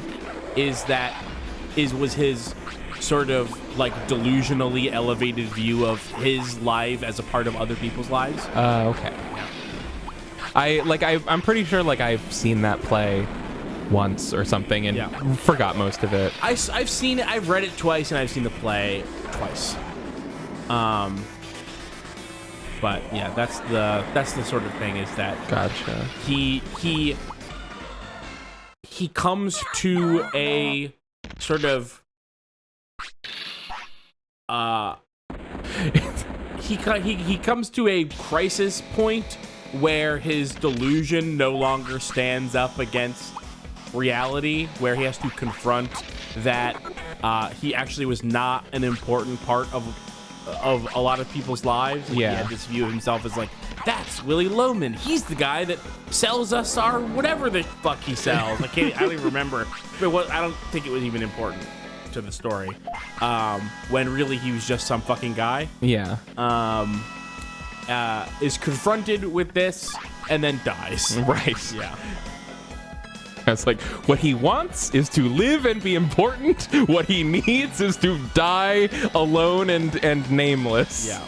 was his sort of like delusionally elevated view of his life as a part of other people's lives. Okay. I'm pretty sure like I've seen that play once or something and forgot most of it. I've seen it. I've read it twice and I've seen the play twice. But yeah, that's the sort of thing is that gotcha. He comes to a sort of he comes to a crisis point where his delusion no longer stands up against reality, where he has to confront that he actually was not an important part of a lot of people's lives. Yeah. He had this view of himself as like, that's Willie Loman. He's the guy that sells us our whatever the fuck he sells. I don't even remember. But I don't think it was even important to the story. When really he was just some fucking guy. Yeah. Is confronted with this and then dies. Right. Yeah. It's like, what he wants is to live and be important. What he needs is to die alone and nameless. Yeah.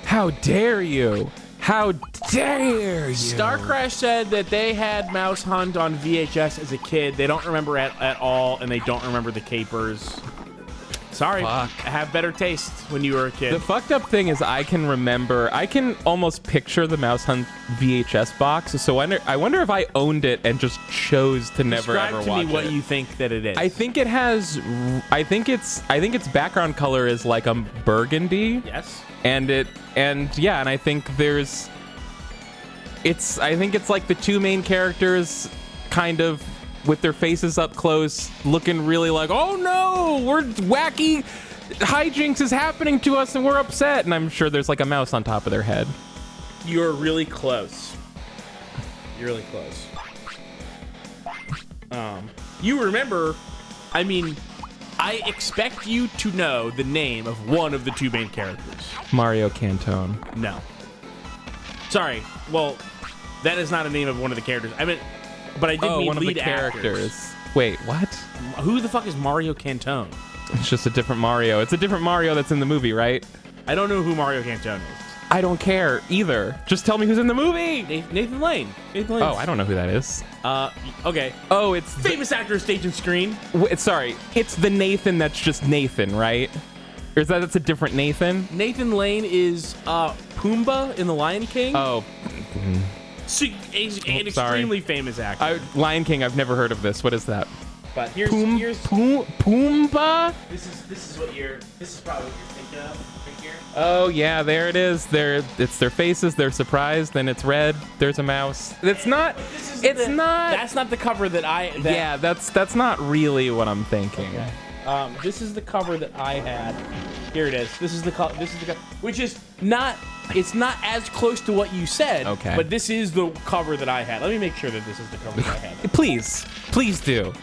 How dare you? How dare you? Starcrash said that they had Mouse Hunt on VHS as a kid. They don't remember at all, and they don't remember the capers. Sorry, Fuck. have better taste when you were a kid. The fucked up thing is I can almost picture the Mouse Hunt VHS box. So I wonder if I owned it and just chose to never Describe ever to watch me what it. you think that it is. I think its background color is like a burgundy. Yes. And I think it's like the two main characters kind of with their faces up close, looking really like, oh no, we're wacky hijinks is happening to us and we're upset. And I'm sure there's like a mouse on top of their head. You're really close. You're really close. You remember, I mean, I expect you to know the name of one of the two main characters. Mario Cantone. No. Sorry. Well, that is not a name of one of the characters. I mean, but I did mean one of lead the characters. actors. Wait, what? Who the fuck is Mario Cantone? It's just a different Mario. It's a different Mario that's in the movie, right? I don't know who Mario Cantone is. I don't care either. Just tell me who's in the movie. Nathan Lane. Oh, I don't know who that is. Okay. Oh, it's Famous actor, stage and screen. Sorry, it's the Nathan that's just Nathan, right? Or is that's a different Nathan? Nathan Lane is Pumbaa in The Lion King. Oh. So, he's an extremely famous actor. Lion King, I've never heard of this. What is that? But here's Pumbaa? This is probably what you're thinking of right here. Oh yeah, there it is. It's their faces. They're surprised, and it's red. There's a mouse. It's not. That's not the cover that yeah, that's not really what I'm thinking. Okay. This is the cover that I had. Here it is. This is the cover, which is not. It's not as close to what you said. Okay. But this is the cover that I had. Let me make sure that this is the cover that I had. Please do.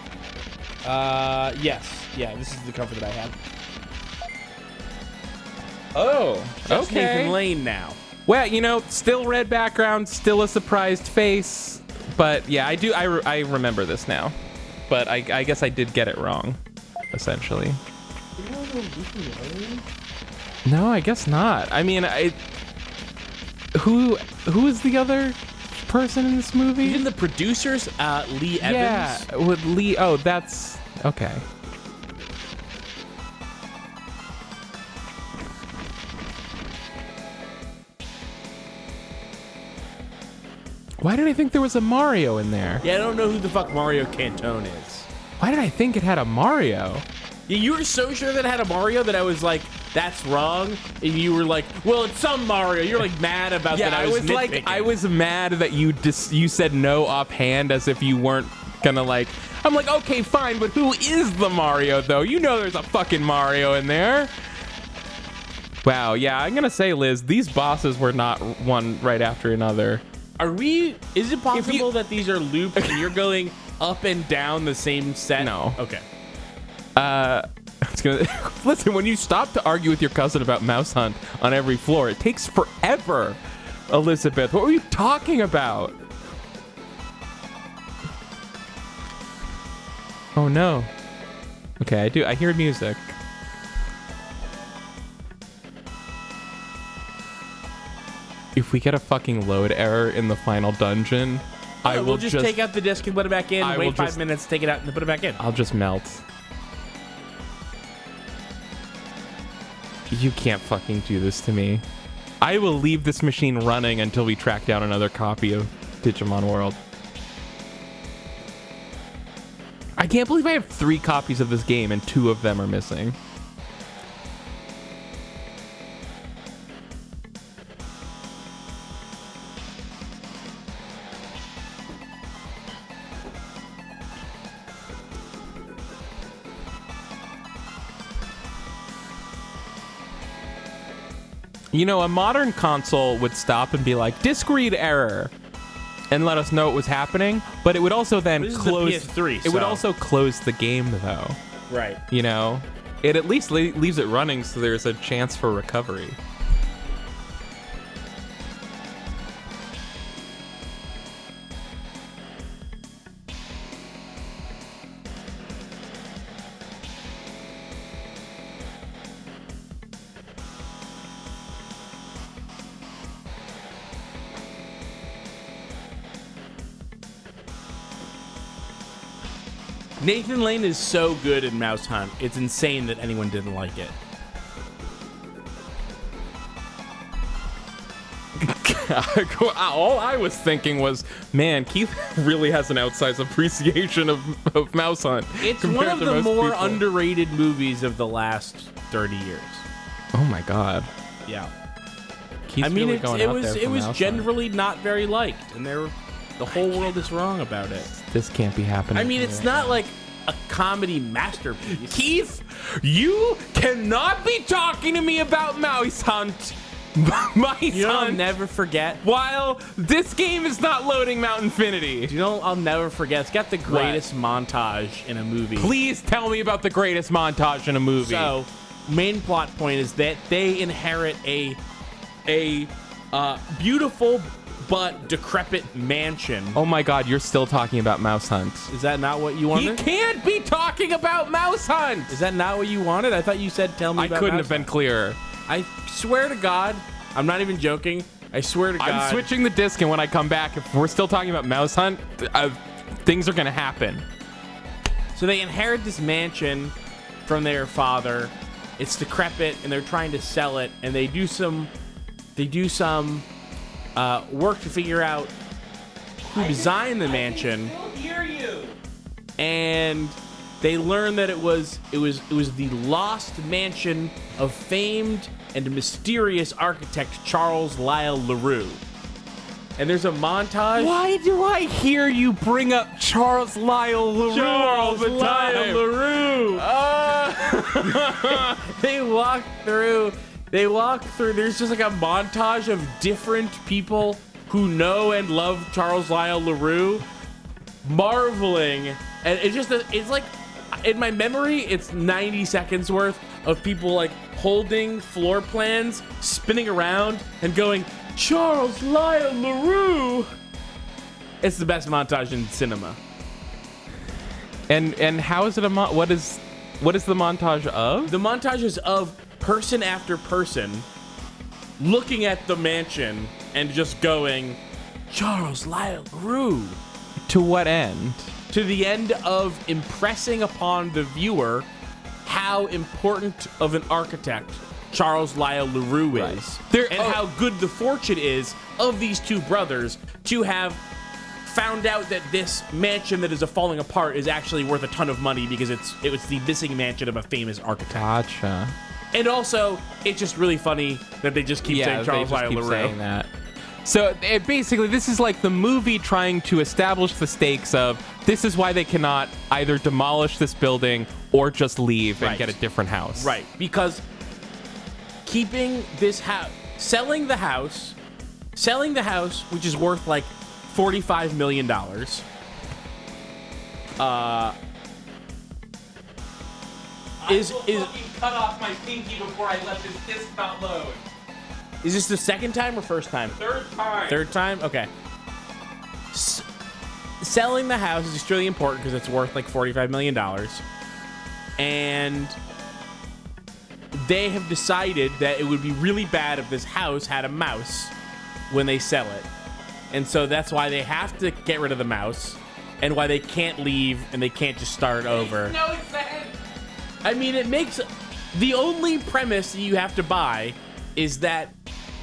Yes. Yeah, this is the cover that I had. Oh, That's okay. Nathan Lane now. Well, still red background, still a surprised face. But yeah, I do. I remember this now. But I guess I did get it wrong, essentially. No, I guess not. I mean, who is the other person in this movie? Even the producers, Lee Evans. Yeah, with Lee. Oh, that's okay. Why did I think there was a Mario in there? Yeah, I don't know who the fuck Mario Cantone is. Why did I think it had a Mario? Yeah, you were so sure that it had a Mario that I was like, that's wrong. And you were like, well, it's some Mario. You're like mad about that. I was like, I was mad that you said no offhand as if you weren't gonna like. I'm like, okay, fine, but who is the Mario though? You know there's a fucking Mario in there. Wow, yeah, I'm gonna say, Liz, these bosses were not one right after another. Is it possible that these are loops and you're going up and down the same set? No. Okay. Listen, when you stop to argue with your cousin about Mouse Hunt on every floor, it takes forever. Elizabeth, what were you talking about? Oh no. Okay, I hear music. If we get a fucking load error in the final dungeon, I will we'll just take out the disc and put it back in. Wait 5 minutes, take it out and put it back in. I'll just melt. You can't fucking do this to me. I will leave this machine running until we track down another copy of Digimon World. I can't believe I have 3 copies of this game and 2 of them are missing. You know, a modern console would stop and be like, disk read error, and let us know what was happening, but it would also then close. This is the PS3, it would also close the game, though. Right. You know, it at least leaves it running so there's a chance for recovery. Nathan Lane is so good in Mouse Hunt. It's insane that anyone didn't like it. All I was thinking was, man, Keith really has an outsized appreciation of Mouse Hunt. It's one of the more underrated movies of the last 30 years. Oh my god. Yeah. Keith's I mean, really going out there for it was Mouse generally not very liked, and the whole world is wrong about it. This can't be happening. I mean, it's not like a comedy masterpiece. Keith, you cannot be talking to me about Mouse Hunt. I'll never forget. While this game is not loading Mount Infinity. I'll never forget. It's got the greatest montage in a movie. Please tell me about the greatest montage in a movie. So, main plot point is that they inherit a beautiful but decrepit mansion. Oh my god, you're still talking about Mouse Hunt. Is that not what you wanted? He can't be talking about Mouse Hunt! Is that not what you wanted? I thought you said tell me about I couldn't Mouse have been Hunt. clearer. I swear to God, I'm not even joking. I swear to God. I'm switching the disc, and when I come back, if we're still talking about Mouse Hunt, things are gonna happen. So they inherit this mansion from their father. It's decrepit, and they're trying to sell it, and they do some work to figure out who designed the mansion. I can still hear you. And they learn that it was the lost mansion of famed and mysterious architect Charles Lyle LaRue. And there's a montage. Why do I hear you bring up Charles Lyle LaRue all the time? LaRue. They walk through. There's just like a montage of different people who know and love Charles Lyle LaRue, marveling, and it's like, in my memory, it's 90 seconds worth of people like holding floor plans, spinning around, and going, Charles Lyle LaRue. It's the best montage in cinema. And how is it what is the montage of? The montage is of person after person looking at the mansion and just going, Charles Lyle LaRue. To what end? To the end of impressing upon the viewer how important of an architect Charles Lyle LaRue is, how good the fortune is of these two brothers to have found out that this mansion that is falling apart is actually worth a ton of money because it was the missing mansion of a famous architect. Gotcha. And also, it's just really funny that they just keep saying Charles Lyle LaRue. Saying that. So basically, this is like the movie trying to establish the stakes of this is why they cannot either demolish this building or just leave and get a different house. Right, because keeping this house, selling the house, which is worth like $45 million. Is cut off my pinky before I let this disc not load. Is this the second time or first time? Third time. Third time? Okay. Selling the house is extremely important because it's worth like $45 million. And they have decided that it would be really bad if this house had a mouse when they sell it. And so that's why they have to get rid of the mouse and why they can't leave and they can't just start over. No, it's that. I mean, it makes the only premise that you have to buy is that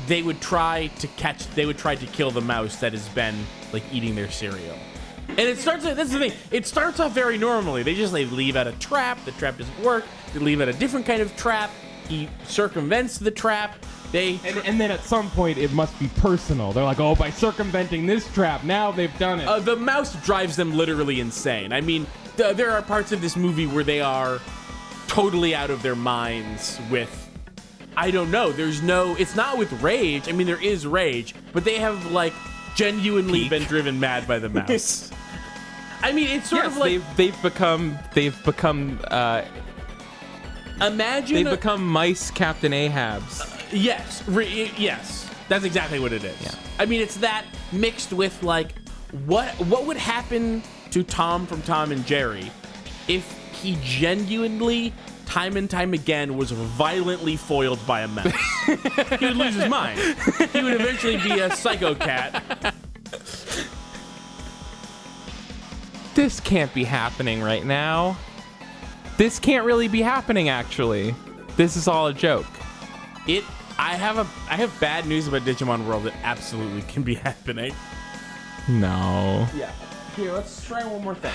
they would try to kill the mouse that has been like eating their cereal. And it starts, that's the thing, it starts off very normally. They leave out a trap, the trap doesn't work, they leave out a different kind of trap, he circumvents the trap, and then at some point it must be personal. They're like, oh, by circumventing this trap, now they've done it. The mouse drives them literally insane. I mean, there are parts of this movie where they are totally out of their minds with, I don't know, it's not with rage. I mean, there is rage, but they have like genuinely been driven mad by the mouse. I mean, it's sort of like they've become mice Captain Ahabs. Yes, yes, that's exactly what it is. Yeah. I mean, it's that mixed with like what would happen to Tom from Tom and Jerry if he genuinely, time and time again, was violently foiled by a mouse. He would lose his mind. He would eventually be a psycho cat. This can't be happening right now. This can't really be happening, actually. This is all a joke. I have bad news about Digimon World that absolutely can be happening. No. Yeah. Here, let's try one more thing.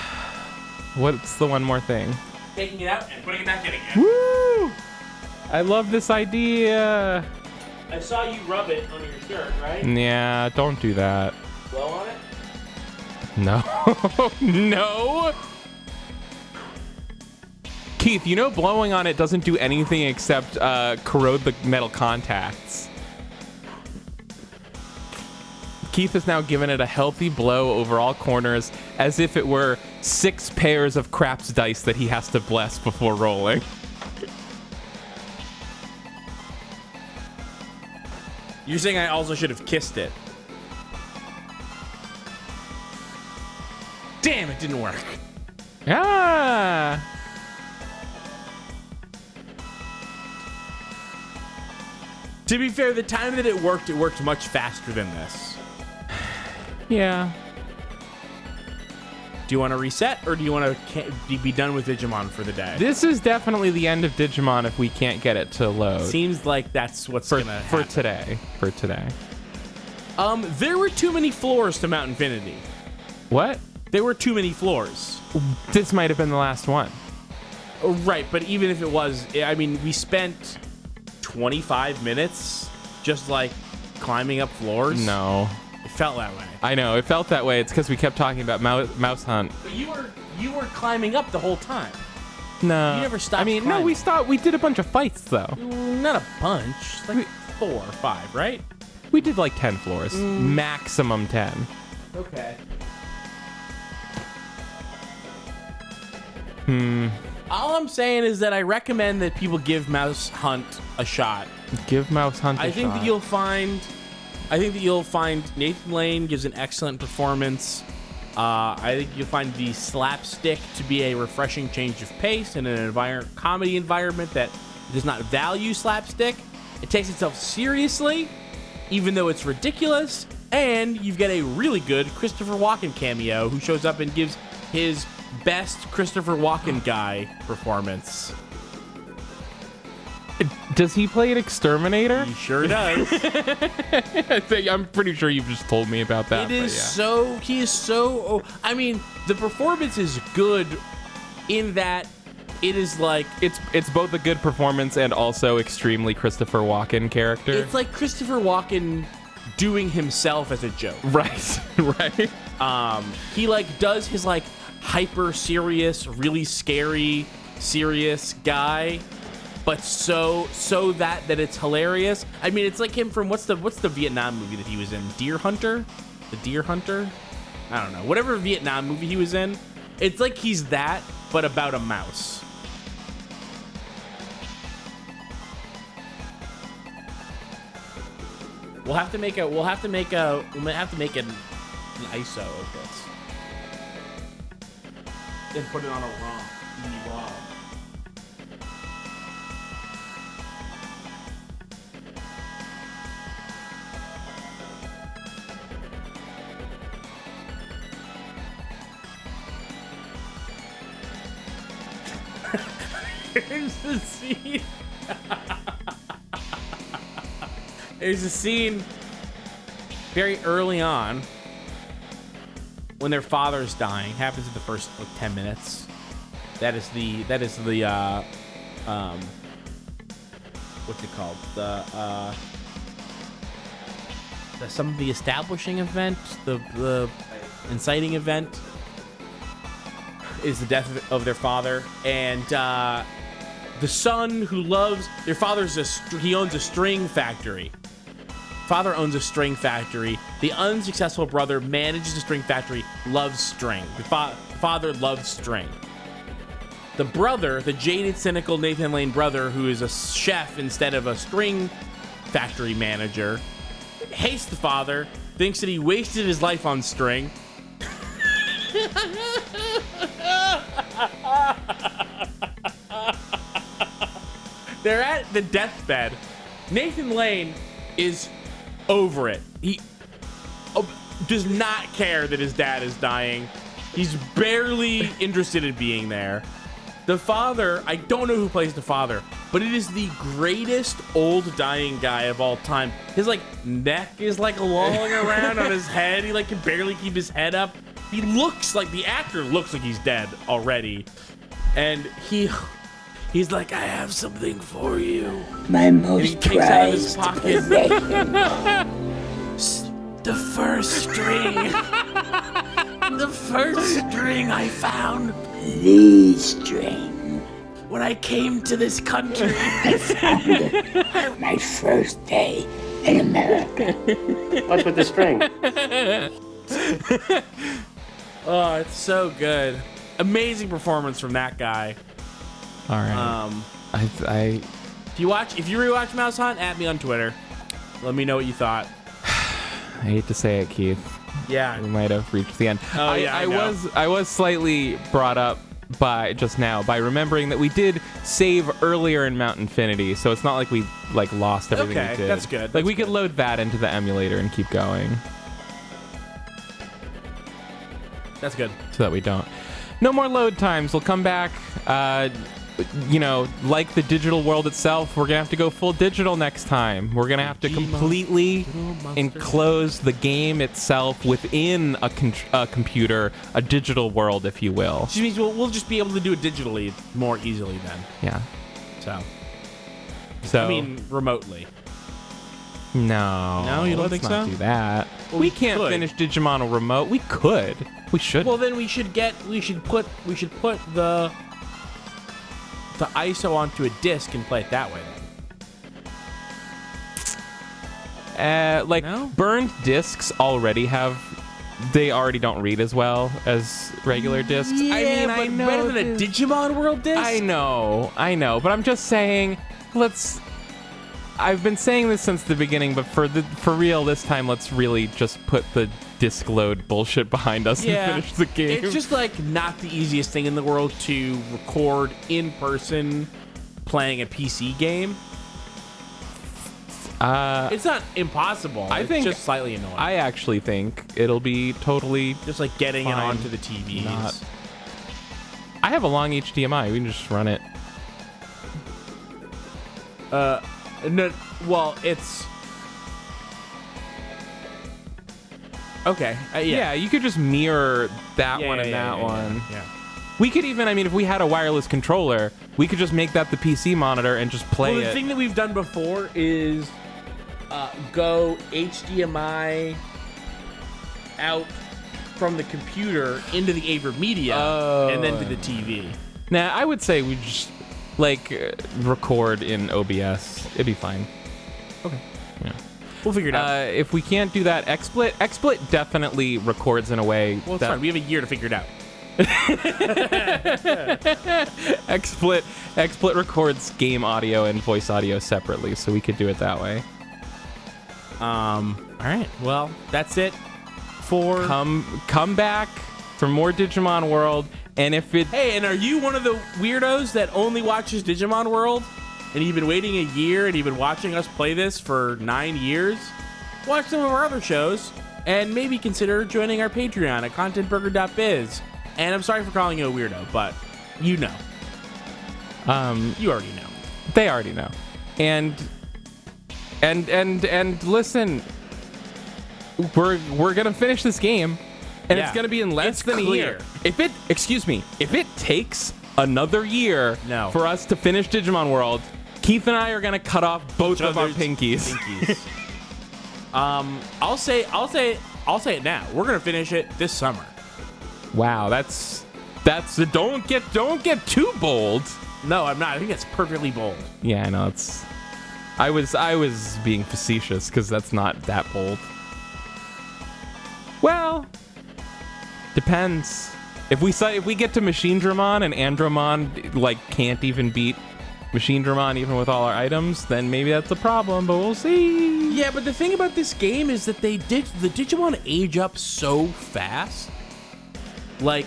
What's the one more thing? Taking it out and putting it back in again. Woo! I love this idea. I saw you rub it on your shirt, right? Yeah, don't do that. Blow on it? No. No. Keith, you know blowing on it doesn't do anything except corrode the metal contacts. Keith has now given it a healthy blow over all corners as if it were 6 pairs of craps dice that he has to bless before rolling. You're saying I also should have kissed it. Damn, it didn't work. Ah! To be fair, the time that it worked much faster than this. Yeah. Do you want to reset, or do you want to be done with Digimon for the day? This is definitely the end of Digimon if we can't get it to load. Seems like that's what's gonna happen. For today. There were too many floors to Mount Infinity. What? There were too many floors. This might have been the last one. Oh, right, but even if it was, I mean, we spent 25 minutes just like climbing up floors. No. It felt that way. I know, it felt that way. It's because we kept talking about Mouse Hunt. But you were climbing up the whole time. No. You never stopped I mean, climbing. no, we stopped. We did a bunch of fights, though. Not a bunch. Like 4 or 5, right? We did like 10 floors. Maximum 10. Okay. All I'm saying is that I recommend that people give Mouse Hunt a shot. Give Mouse Hunt a I think shot. that you'll find Nathan Lane gives an excellent performance. I think you'll find the slapstick to be a refreshing change of pace in an comedy environment that does not value slapstick. It takes itself seriously, even though it's ridiculous. And you've got a really good Christopher Walken cameo who shows up and gives his best Christopher Walken guy performance. Does he play an exterminator? He sure does. I'm pretty sure you've just told me about that. He is so. I mean, the performance is good in that it is like It's both a good performance and also extremely Christopher Walken character. it's like Christopher Walken doing himself as a joke. Right, right. He like does his like hyper serious, really scary, serious guy, but so that it's hilarious. I mean, it's like him from what's the Vietnam movie that he was in? Deer Hunter? The Deer Hunter? I don't know. Whatever Vietnam movie he was in. It's like he's that, but about a mouse. We'll have to make an ISO of this. And put it on a ROM. CD-ROM. Here's the scene. There's a scene very early on when their father's dying. Happens in the first like 10 minutes. That is the what's it called? The establishing event, the inciting event is the death of their father, and the son who loves their father's he owns a string factory. Father owns a string factory. The unsuccessful brother manages a string factory, loves string. The father loves string. The brother, the jaded, cynical Nathan Lane brother, who is a chef instead of a string factory manager, hates the father, thinks that he wasted his life on string. They're at the deathbed. Nathan Lane is over it. He does not care that his dad is dying. He's barely interested in being there. The father, I don't know who plays the father, but it is the greatest old dying guy of all time. His like neck is like lolling around on his head. He like can barely keep his head up. He looks like the actor looks like he's dead already. And he's like, I have something for you. My most takes out of his prized pocket. possession. The first string. The first string I found The string. when I came to this country. I found it my first day in America. What's with the string? Oh, it's so good. Amazing performance from that guy. All right. I If you rewatch Mouse Hunt, at me on Twitter. Let me know what you thought. I hate to say it, Keith. Yeah. We might have reached the end. Oh, yeah, I know. I was slightly brought up by remembering that we did save earlier in Mount Infinity, so it's not like we like lost everything Okay, we did. that's good. Like we could load that into the emulator and keep going, That's good. so that we don't. No more load times. We'll come back. Like the digital world itself, we're gonna have to go full digital next time. We're gonna have to completely enclose the game itself within a computer, a digital world, if you will. Which means we'll just be able to do it digitally more easily then. Yeah. So, I mean, remotely. No. No, you don't let's think not so? do that. Well, we we can't could. finish Digimon on remote. We could. We should. Well, then we should put the ISO onto a disc and play it that way then. No? Burned discs already don't read as well as regular discs. Yeah, I but know better than a Digimon World disc? I know, but I'm just saying, I've been saying this since the beginning, but for real this time, let's really just put the disc load bullshit behind us and finish the game. It's just like not the easiest thing in the world to record in person playing a PC game. It's not impossible. I think it's just slightly annoying. I actually think it'll be totally just like getting it fine. onto the TVs. I have a long HDMI. We can just run it. No, well, it's okay. Yeah, you could just mirror that one and that one. Yeah. We could even, if we had a wireless controller, we could just make that the PC monitor and just play Well, the it. thing that we've done before is go HDMI out from the computer into the AverMedia and then to the TV. Nah, I would say we just record in OBS. It'd be fine. Okay. Yeah. We'll figure it out. If we can't do that, XSplit definitely records in a way. Well, it's fine. We have a year to figure it out. XSplit records game audio and voice audio separately, so we could do it that way. All right. Well, that's it for come back for more Digimon World, and if it Hey, and are you one of the weirdos that only watches Digimon World? And you've been waiting a year and you've been watching us play this for 9 years? Watch some of our other shows and maybe consider joining our Patreon at contentburger.biz. And I'm sorry for calling you a weirdo, but you know. You already know. they already know. And listen, we're gonna finish this game, and Yeah. it's gonna be in less It's than a clear. year. If it takes another year for us to finish Digimon World, Keith and I are gonna cut off both of our pinkies. I'll say it now. We're gonna finish it this summer. Wow, that's don't get too bold. No, I'm not. I think that's perfectly bold. Yeah, I know. I was being facetious because that's not that bold. Well, depends. If we get to Machine Dramon and Andromon can't even beat Machine Dramon even with all our items, then maybe that's a problem. But we'll see. Yeah, but the thing about this game is that the Digimon age up so fast. Like,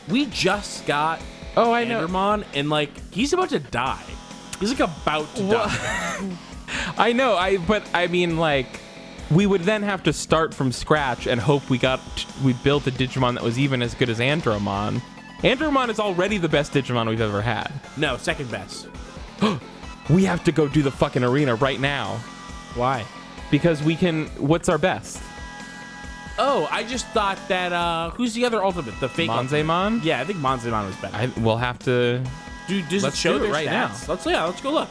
we just got I know. Guardramon, and he's about to die. He's about to die. I know. we would then have to start from scratch and hope we built a Digimon that was even as good as Andromon. Andromon is already the best Digimon we've ever had. No, second best. We have to go do the fucking arena right now. Why? Because we can... What's our best? Oh, I just thought that, who's the other ultimate? The fake Monzaemon? Yeah, I think Monzaemon was better. We'll have to... Dude, does it Let's show do it their right stats? now. Let's go look.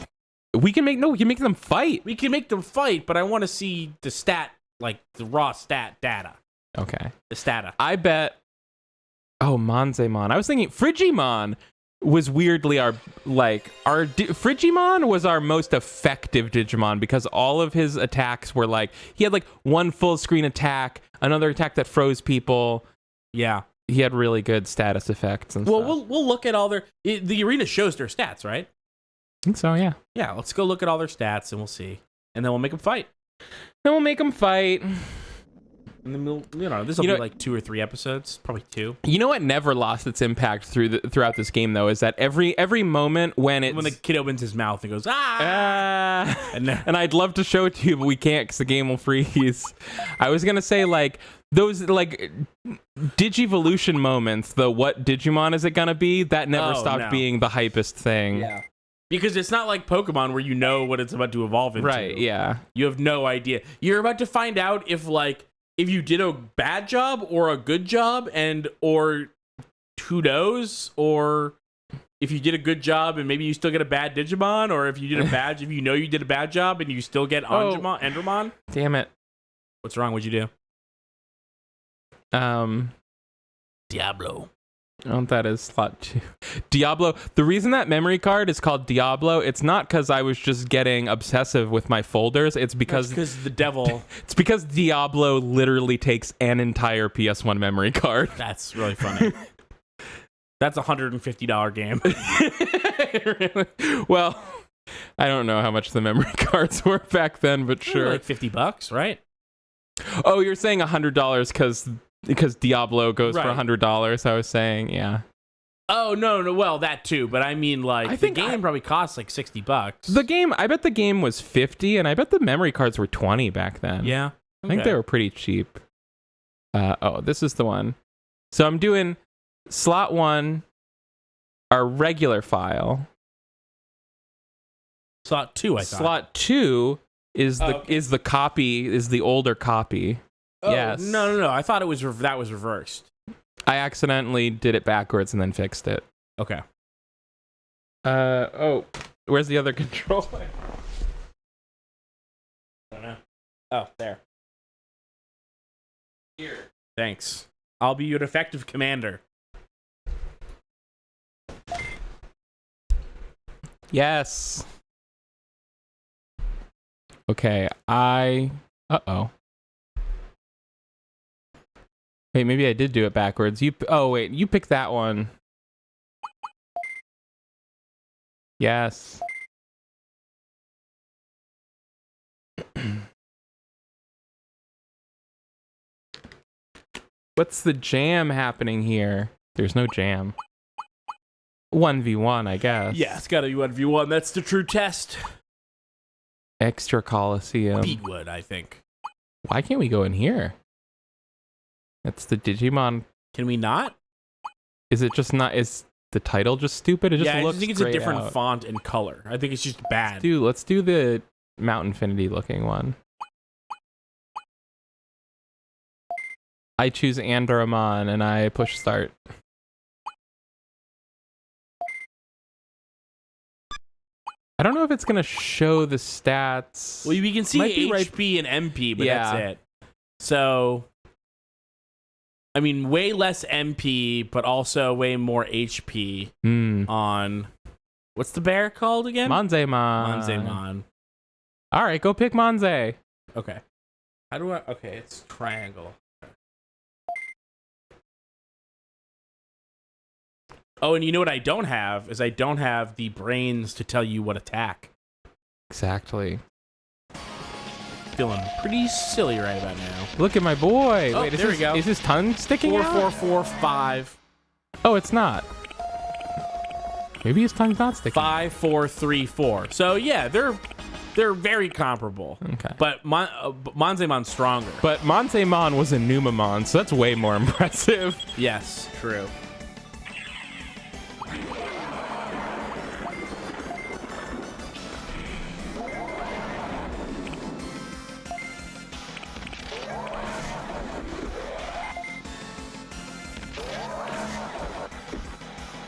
We can make them fight. We can make them fight, but I want to see the stat, like the raw stat data. Okay. The stata. I bet... Oh, Monzaemon. I was thinking Frigimon was weirdly Frigimon was our most effective Digimon because all of his attacks were like, he had like one full screen attack, another attack that froze people. Yeah. He had really good status effects and stuff. We'll look at all the arena shows their stats, right? I think so, yeah. Yeah, let's go look at all their stats and we'll see. And then we'll make them fight. Then we'll make them fight. And then this will be like 2 or 3 episodes, probably 2. You know what never lost its impact throughout this game though is that every moment when the kid opens his mouth and goes and I'd love to show it to you, but we can't because the game will freeze. I was gonna say like those like Digivolution moments, the what Digimon is it gonna be? That never stopped being the hypest thing. Yeah. Because it's not like Pokemon where you know what it's about to evolve into. Right, yeah. You have no idea. You're about to find out if you did a bad job or a good job or who knows, or if you did a good job and maybe you still get a bad Digimon, or if you did if you know you did a bad job and you still get Andromon. Damn it. What's wrong? What'd you do? Diablo. Oh, that is slot 2. Diablo. The reason that memory card is called Diablo, it's not because I was just getting obsessive with my folders. It's because the devil. It's because Diablo literally takes an entire PS1 memory card. That's really funny. That's a $150 game. Well, I don't know how much the memory cards were back then, but sure. Like $50, right? Oh, you're saying $100 because Diablo goes for $100. I was saying, yeah. Oh no, well that too, but I mean like the game probably costs like $60. The game, I bet the game was $50, and I bet the memory cards were $20 back then. Yeah, I think they were pretty cheap. This is the one. So I'm doing slot 1, our regular file. Slot 2, I thought. Slot 2 is the copy, is the older copy. Oh, yes. No. I thought that was reversed. I accidentally did it backwards and then fixed it. Okay. Where's the other controller? I don't know. Oh, there. Here. Thanks. I'll be your effective commander. Yes. Okay, uh-oh. Wait, maybe I did do it backwards. You pick that one. Yes. What's the jam happening here? There's no jam. 1v1, I guess. Yeah, it's gotta be 1v1. That's the true test. Extra Coliseum. Beatwood, I think. Why can't we go in here? That's the Digimon. Can we not? Is it just not? Is the title just stupid? It just looks I think it's a different font and color. I think it's just bad. Let's do the Mount Infinity looking one. I choose Andromon and I push start. I don't know if it's gonna show the stats. Well, we can see HP and MP, but that's it. So, I mean, way less MP, but also way more HP on... What's the bear called again? Monzaemon. All right, go pick Monze. Okay. How do I... Okay, it's triangle. Oh, and you know what I don't have? Is I don't have the brains to tell you what attack. Exactly. Feeling pretty silly right about now. Look at my boy. Oh, wait, there we go. Is his tongue sticking out? 4, 4, 4, 5. Oh, it's not. Maybe his tongue's not sticking. 5, 4, 3, 4. So yeah, they're They're very comparable. Okay. But Monzemon's stronger. But Monzemon was a Numamon, so that's way more impressive. Yes, true.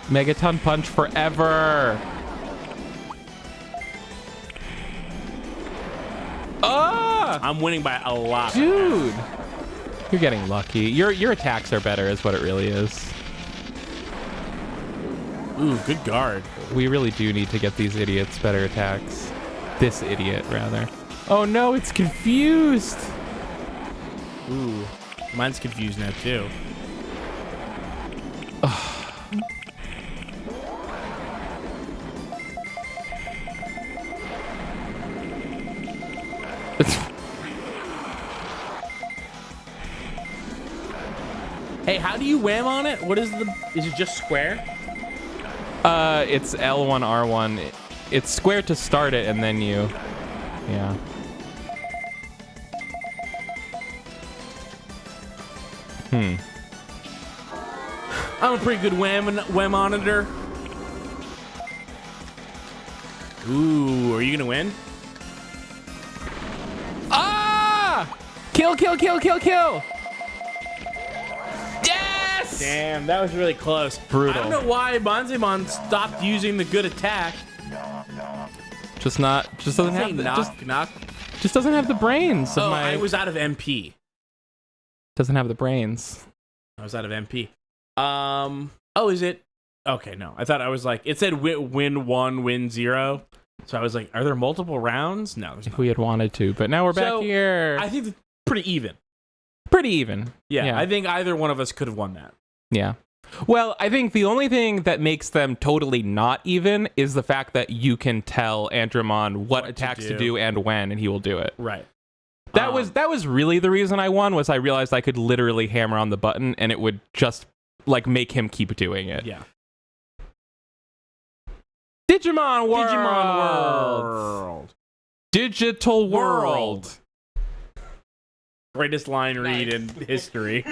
Megaton Punch forever. Ah! I'm winning by a lot. Dude. You're getting lucky. Your attacks are better is what it really is. Ooh, good guard. We really do need to get these idiots better attacks. This idiot, rather. Oh no, it's confused. Ooh, mine's confused now too. Hey, how do you wham on it? What is is it just square? It's L1, R1. It's square to start it, and then you... Yeah. I'm a pretty good wham monitor. Ooh, are you gonna win? Ah! Kill, kill, kill, kill, kill! Yes! Damn, that was really close. Brutal. I don't know why Monzemon stopped using the good attack. Just doesn't have the, knock. just doesn't have the brains of Oh, my... I was out of MP. Doesn't have the brains. I was out of MP. Oh, is it? Okay, no. I thought I was like, it said win 1, win 0. So I was like, are there multiple rounds? No, there's If not. we had wanted to, but now we're back So, here. I think it's pretty even. Pretty even. Yeah, I think either one of us could have won that. Yeah. Well, I think the only thing that makes them totally not even is the fact that you can tell Andromon what attacks to do and when, and he will do it. Right. That was really the reason I won, was I realized I could literally hammer on the button and it would just like make him keep doing it. Yeah. Digimon World. Digimon World. Digital World. Greatest line read in history.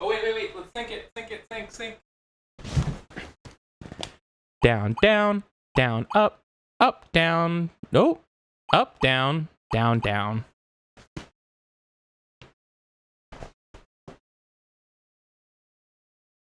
Oh, wait. Let's think. Down, down, down, up, down. Nope. Up, down, down, down.